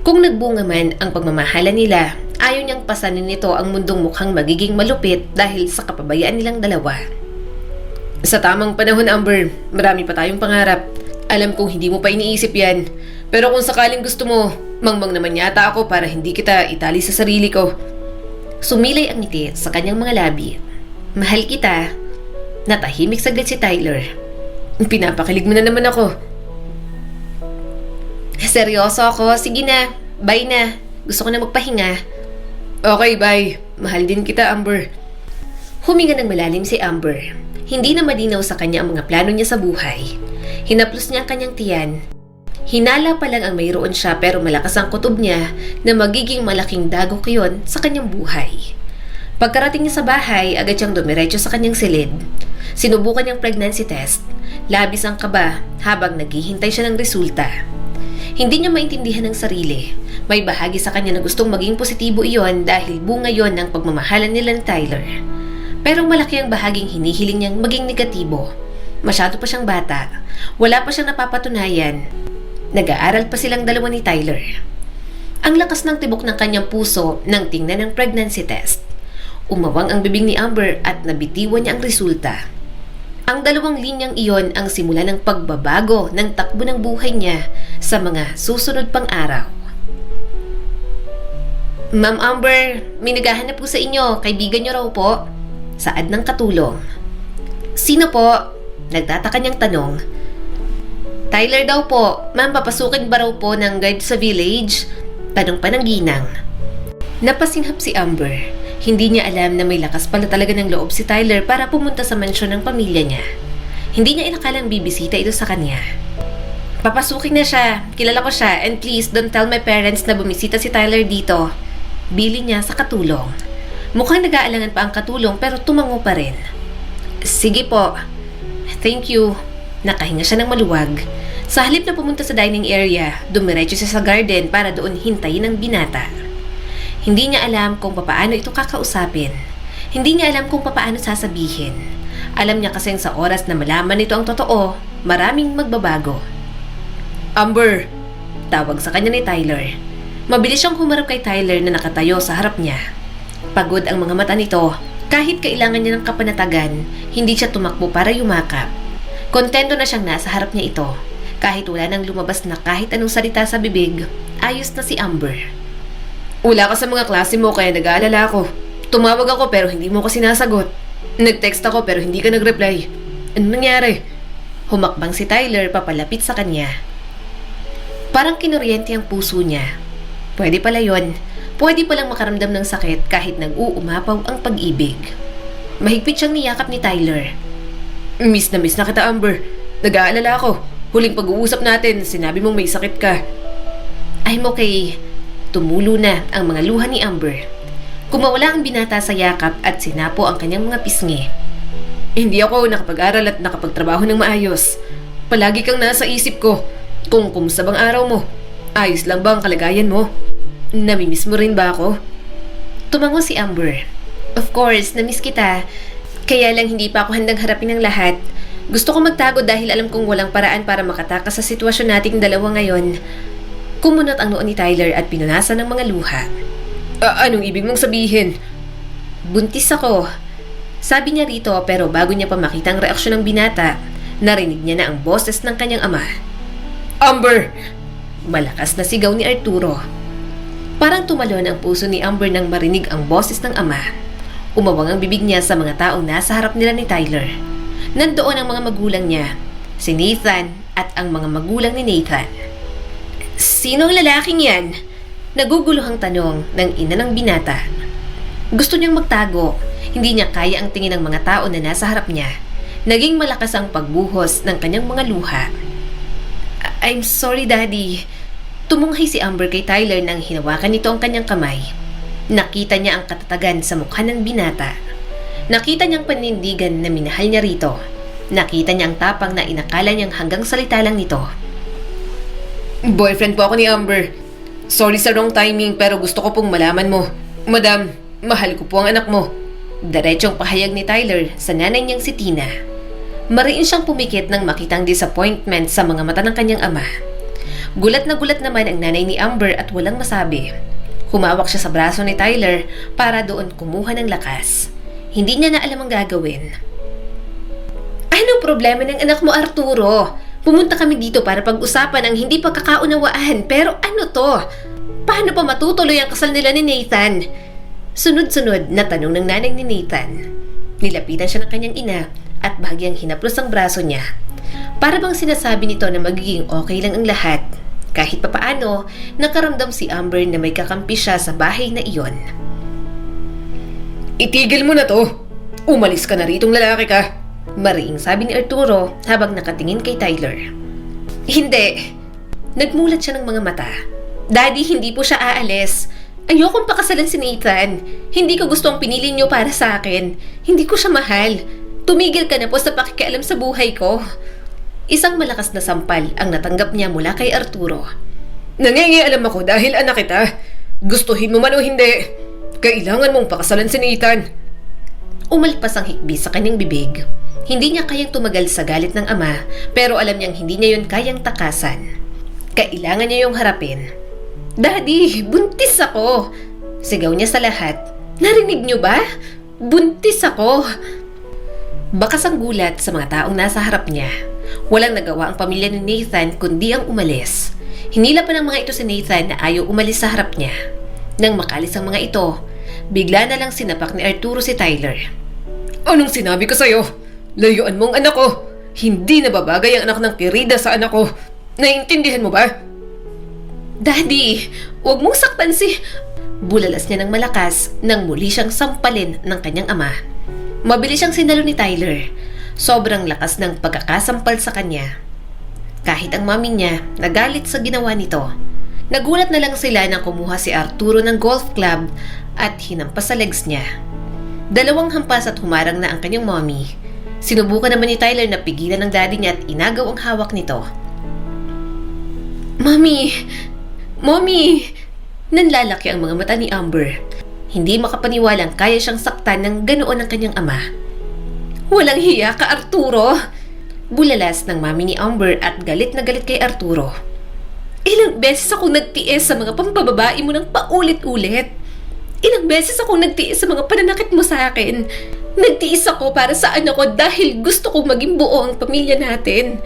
[SPEAKER 1] Kung nagbunga man ang pagmamahalan nila, ayaw niyang pasanin nito ang mundong mukhang magiging malupit dahil sa kapabayaan nilang dalawa.
[SPEAKER 2] Sa tamang panahon, Amber, marami pa tayong pangarap. Alam kong hindi mo pa iniisip yan. Pero kung sakaling gusto mo, mangmang naman yata ako para hindi kita itali sa sarili ko.
[SPEAKER 1] Sumilay ang ngiti sa kanyang mga labi. Mahal kita. Natahimik saglit si Tyler.
[SPEAKER 2] Pinapakilig mo na naman ako.
[SPEAKER 1] Seryoso ako. Sige na. Bye na. Gusto ko na magpahinga.
[SPEAKER 2] Okay, bye. Mahal din kita, Amber.
[SPEAKER 1] Huminga ng malalim si Amber. Hindi na malinaw sa kanya ang mga plano niya sa buhay. Hinaplos niya ang kanyang tiyan. Hinala pa lang ang mayroon siya pero malakas ang kutob niya na magiging malaking dagok yun sa kanyang buhay. Pagkarating niya sa bahay, agad siyang dumiretso sa kanyang silid. Sinubukan niyang pregnancy test. Labis ang kaba habang naghihintay siya ng resulta. Hindi niya maintindihan ang sarili. May bahagi sa kanya na gustong maging positibo iyon dahil bunga yon ng pagmamahalan nila ni Tyler. Pero malaki ang bahaging hinihiling niyang maging negatibo. Masyado pa siyang bata. Wala pa siyang napapatunayan. Nag-aaral pa silang dalawa ni Tyler. Ang lakas ng tibok ng kanyang puso nang tingnan ang pregnancy test. Umawang ang bibig ni Amber at nabitiwan niya ang resulta. Ang dalawang linyang iyon ang simula ng pagbabago ng takbo ng buhay niya sa mga susunod pang araw. Ma'am Amber, may naghahanap po sa inyo. Kaibigan niyo raw po. Saad ng katulong. Sino po? Nagtataka niyang tanong. Tyler daw po. Ma'am, papasukin ba raw po ng guard sa village? Tanong pa ng ginang. Napasinghap si Amber. Hindi niya alam na may lakas pala talaga ng loob si Tyler para pumunta sa mansyon ng pamilya niya. Hindi niya inakalang bibisita ito sa kanya. Papasukin na siya. Kilala ko siya and please don't tell my parents na bumisita si Tyler dito. Bili niya sa katulong. Mukhang nag-aalangan pa ang katulong pero tumango pa rin. Sige po. Thank you. Nakahinga siya ng maluwag. Sa halip na pumunta sa dining area, dumiretso siya sa garden para doon hintayin ang binata. Hindi niya alam kung papaano ito kakausapin. Hindi niya alam kung papaano sasabihin. Alam niya kasing sa oras na malaman nito ang totoo, maraming magbabago.
[SPEAKER 2] Amber!
[SPEAKER 1] Tawag sa kanya ni Tyler. Mabilis siyang humarap kay Tyler na nakatayo sa harap niya. Pagod ang mga mata nito. Kahit kailangan niya ng kapanatagan, hindi siya tumakbo para yumakap. Kontento na siyang nasa harap niya ito. Kahit wala nang lumabas na kahit anong salita sa bibig, ayos na si Amber.
[SPEAKER 2] Wala ka sa mga klase mo kaya nag-aalala ako. Tumawag ako pero hindi mo ko sinasagot. Nag-text ako pero hindi ka nag-reply. Ano nangyari?
[SPEAKER 1] Humakbang si Tyler papalapit sa kanya. Parang kinuryente ang puso niya. Pwede pala yon. Pwede palang makaramdam ng sakit kahit nag-uumapaw ang pag-ibig. Mahigpit siyang niyakap ni Tyler.
[SPEAKER 2] Miss na kita, Amber. Nag-aalala ako. Huling pag-uusap natin, sinabi mong may sakit ka.
[SPEAKER 1] I'm okay. Tumulo na ang mga luha ni Amber. Kumawala ang binata sa yakap at sinapo ang kanyang mga pisngi.
[SPEAKER 2] Hindi ako nakapag-aral at nakapagtrabaho ng maayos. Palagi kang nasa isip ko. Kung kumusta bang araw mo? Ayos lang ba ang kalagayan mo? Namimiss mo rin ba ako?
[SPEAKER 1] Tumango si Amber. Of course, namiss kita. Kaya lang hindi pa ako handang harapin ang lahat. Gusto ko magtago dahil alam kong walang paraan para makatakas sa sitwasyon nating dalawa ngayon. Kumunot ang noo ni Tyler at pinunasan ng mga luha.
[SPEAKER 2] Anong ibig mong sabihin?
[SPEAKER 1] Buntis ako. Sabi niya rito pero bago niya pa makita ang reaksyon ng binata, narinig niya na ang boses ng kanyang ama.
[SPEAKER 2] Amber!
[SPEAKER 1] Malakas na sigaw ni Arturo. Parang tumalon ang puso ni Amber nang marinig ang boses ng ama. Umawang ang bibig niya sa mga taong nasa harap nila ni Tyler. Nandoon ang mga magulang niya, si Nathan at ang mga magulang ni Nathan. Sino ang lalaking yan? Naguguluhang tanong ng ina ng binata. Gusto niyang magtago. Hindi niya kaya ang tingin ng mga tao na nasa harap niya. Naging malakas ang pagbuhos ng kanyang mga luha. I'm sorry, Daddy. Tumunghay si Amber kay Tyler nang hinawakan nito ang kanyang kamay. Nakita niya ang katatagan sa mukha ng binata. Nakita niyang panindigan na minahal niya rito. Nakita niya ang tapang na inakala niyang hanggang salita lang nito.
[SPEAKER 2] Boyfriend po ako ni Amber. Sorry sa wrong timing pero gusto ko pong malaman mo. Madam, mahal ko po ang anak mo.
[SPEAKER 1] Diretsong pahayag ni Tyler sa nanay niyang si Tina. Mariin siyang pumikit nang makitang disappointment sa mga mata ng kanyang ama. Gulat na gulat naman ang nanay ni Amber at walang masabi. Humawak siya sa braso ni Tyler para doon kumuha ng lakas. Hindi niya na alam ang gagawin. Anong problema ng anak mo, Arturo? Pumunta kami dito para pag-usapan ang hindi pagkakaunawaan. Pero ano to? Paano pa matutuloy ang kasal nila ni Nathan? Sunod-sunod na tanong ng nanay ni Nathan. Nilapitan siya ng kanyang ina at bahagyang hinaplos ang braso niya. Para bang sinasabi nito na magiging okay lang ang lahat. Kahit papaano, nakaramdam si Amber na may kakampi siya sa bahay na iyon.
[SPEAKER 2] Itigil mo na to. Umalis ka na ritong lalaki ka.
[SPEAKER 1] Mariing sabi ni Arturo habang nakatingin kay Tyler. Hindi. Nagmulat siya ng mga mata. Daddy, hindi po siya aalis. Ayokong pakasalan si Nathan. Hindi ko gusto ang pinili niyo para sa akin. Hindi ko siya mahal. Tumigil ka na po sa pakikialam sa buhay ko. Isang malakas na sampal ang natanggap niya mula kay Arturo.
[SPEAKER 2] Nangingialam ako dahil anak kita. Gustuhin mo man o hindi, kailangan mong pakasalan si Nathan.
[SPEAKER 1] Umalpas ang hikbi sa kanyang bibig. Hindi niya kayang tumagal sa galit ng ama, pero alam niyang hindi niya yun kayang takasan. Kailangan niya yung harapin. Daddy, buntis ako! Sigaw niya sa lahat. Narinig niyo ba? Buntis ako! Bakas ang gulat sa mga taong nasa harap niya. Walang nagawa ang pamilya ni Nathan kundi ang umalis. Hinila pa ng mga ito si Nathan na ayaw umalis sa harap niya. Nang makalis ang mga ito, bigla na lang sinapak ni Arturo si Tyler.
[SPEAKER 2] Anong sinabi ko sa'yo? Layuan mo ang anak ko. Hindi nababagay ang anak ng kirida sa anak ko. Naiintindihan mo ba?
[SPEAKER 1] Daddy, huwag mong saktan si... Bulalas niya ng malakas nang muli siyang sampalin ng kanyang ama. Mabilis siyang sinalo ni Tyler. Sobrang lakas ng pagkakasampal sa kanya. Kahit ang mami niya nagalit sa ginawa nito. Nagulat na lang sila nang kumuha si Arturo ng golf club at hinampas sa legs niya. 2 hampas at humarang na ang kanyang mommy. Sinubukan naman ni Tyler na pigilan ng daddy niya at inagaw ang hawak nito. Mommy! Mommy! Nanlalaki ang mga mata ni Amber. Hindi makapaniwalang kaya siyang saktan ng ganoon ang kanyang ama. Walang hiya ka, Arturo! Bulalas ng mami ni Amber at galit na galit kay Arturo. Ilang beses akong nagtiis sa mga pambababae mo ng paulit-ulit. Ilang beses akong nagtiis sa mga pananakit mo sa akin. Nagtiis ako para sa anak ko dahil gusto kong maging buo ang pamilya natin.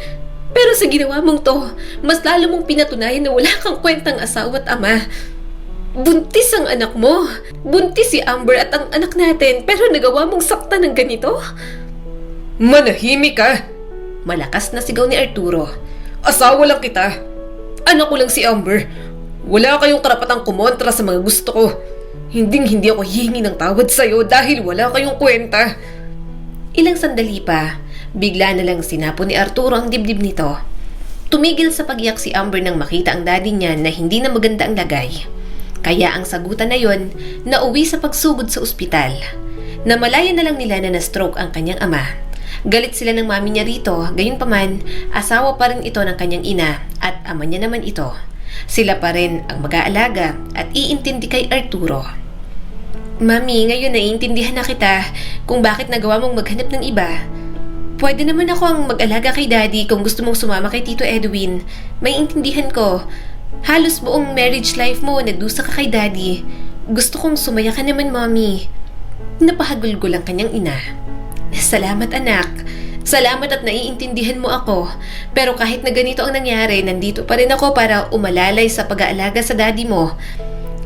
[SPEAKER 1] Pero sa ginawa mong to, mas lalo mong pinatunayan na wala kang kwentang asawa at ama. Buntis ang anak mo. Buntis si Amber at ang anak natin, pero nagawa mong saktan ng ganito?
[SPEAKER 2] Manahimik ka!
[SPEAKER 1] Malakas na sigaw ni Arturo.
[SPEAKER 2] Asawa lang kita. Anak ko lang si Amber. Wala kayong karapatang kumontra sa mga gusto ko. Hindi ako hihingi ng tawad sa'yo dahil wala kayong kwenta.
[SPEAKER 1] Ilang sandali pa, bigla na lang sinapo ni Arturo ang dibdib nito. Tumigil sa pagiyak si Amber nang makita ang daddy niya na hindi na maganda ang lagay. Kaya ang sagutan na yon, nauwi sa pagsugod sa ospital. Namalayan na lang nila na na-stroke ang kanyang ama. Galit sila ng mami niya rito, gayunpaman, asawa pa rin ito ng kanyang ina at ama niya naman ito. Sila pa rin ang mag-aalaga at iintindi kay Arturo. Mami, ngayon naiintindihan na kita kung bakit nagawa mong maghanap ng iba. Pwede naman ako ang mag-alaga kay daddy kung gusto mong sumama kay Tito Edwin. May intindihan ko. Halos buong marriage life mo, nagdusa ka kay daddy. Gusto kong sumaya ka naman, mami. Napahagulgol ang kanyang ina. Salamat, anak. Salamat at naiintindihan mo ako. Pero kahit na ganito ang nangyari, nandito pa rin ako para umalalay sa pag-aalaga sa daddy mo.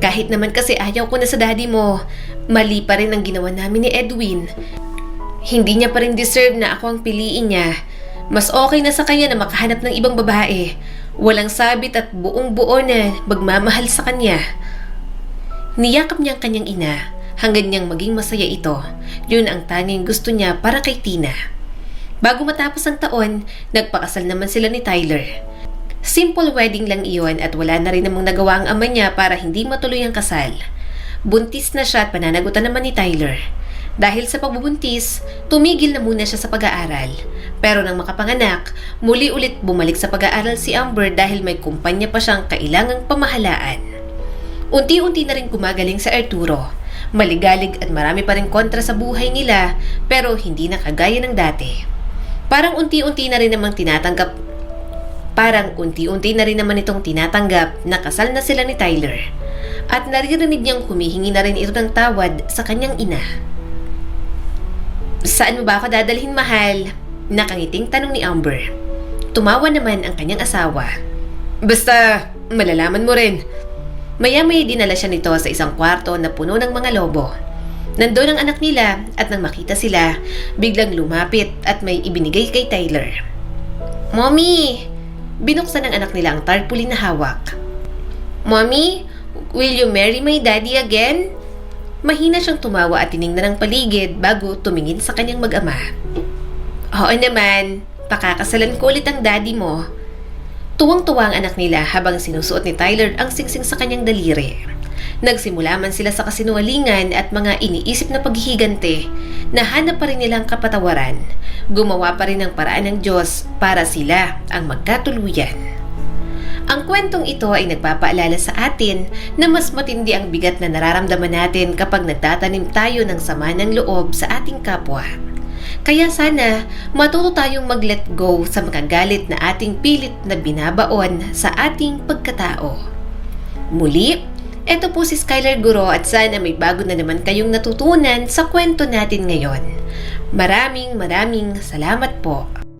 [SPEAKER 1] Kahit naman kasi ayaw ko na sa daddy mo, mali pa rin ang ginawa namin ni Edwin. Hindi niya pa rin deserve na ako ang piliin niya. Mas okay na sa kanya na makahanap ng ibang babae. Walang sabit at buong-buo na magmamahal sa kanya. Niyakap niya ang kanyang ina hanggang niyang maging masaya ito. Yun ang tanging gusto niya para kay Tina. Bago matapos ang taon, nagpakasal naman sila ni Tyler. Simple wedding lang iyon at wala na rin namang nagawa ang ama niya para hindi matuloy ang kasal. Buntis na siya at pananagutan naman ni Tyler. Dahil sa pagbubuntis, tumigil na muna siya sa pag-aaral. Pero nang makapanganak, muli ulit bumalik sa pag-aaral si Amber dahil may kumpanya pa siyang kailangang pamahalaan. Unti-unti na rin gumagaling sa Arturo. Maligalig at marami pa rin kontra sa buhay nila pero hindi na kagaya ng dati. Parang unti-unti na rin naman itong tinatanggap na kasal na sila ni Tyler. At naririnig niyang humihingi na rin ito ng tawad sa kanyang ina. Saan mo ba ako dadalhin, mahal? Nakangiting tanong ni Amber. Tumawa naman ang kanyang asawa.
[SPEAKER 2] Basta, malalaman mo rin.
[SPEAKER 1] Maya-maya dinala siya nito sa isang kwarto na puno ng mga lobo. Nandoon ang anak nila at nang makita sila, biglang lumapit at may ibinigay kay Tyler. Mommy! Binuksan ng anak nila ang tarpaulin na hawak. Mommy, will you marry my daddy again? Mahina siyang tumawa at tiningnan ang paligid bago tumingin sa kanyang mag-ama. Oo naman, pakakasalan ko ulit ang daddy mo. Tuwang-tuwa ang anak nila habang sinusuot ni Tyler ang singsing sa kanyang daliri. Nagsimula man sila sa kasinungalingan at mga iniisip na paghihigante, nahanap pa rin nilang kapatawaran. Gumawa pa rin ng paraan ng Diyos para sila ang magkatuluyan. Ang kwentong ito ay nagpapaalala sa atin na mas matindi ang bigat na nararamdaman natin kapag nagtatanim tayo ng sama ng loob sa ating kapwa. Kaya sana matuto tayong mag-let go sa mga galit na ating pilit na binabaon sa ating pagkatao. Muli, eto po si Skylar Guro at sana may bago na naman kayong natutunan sa kwento natin ngayon. Maraming salamat po.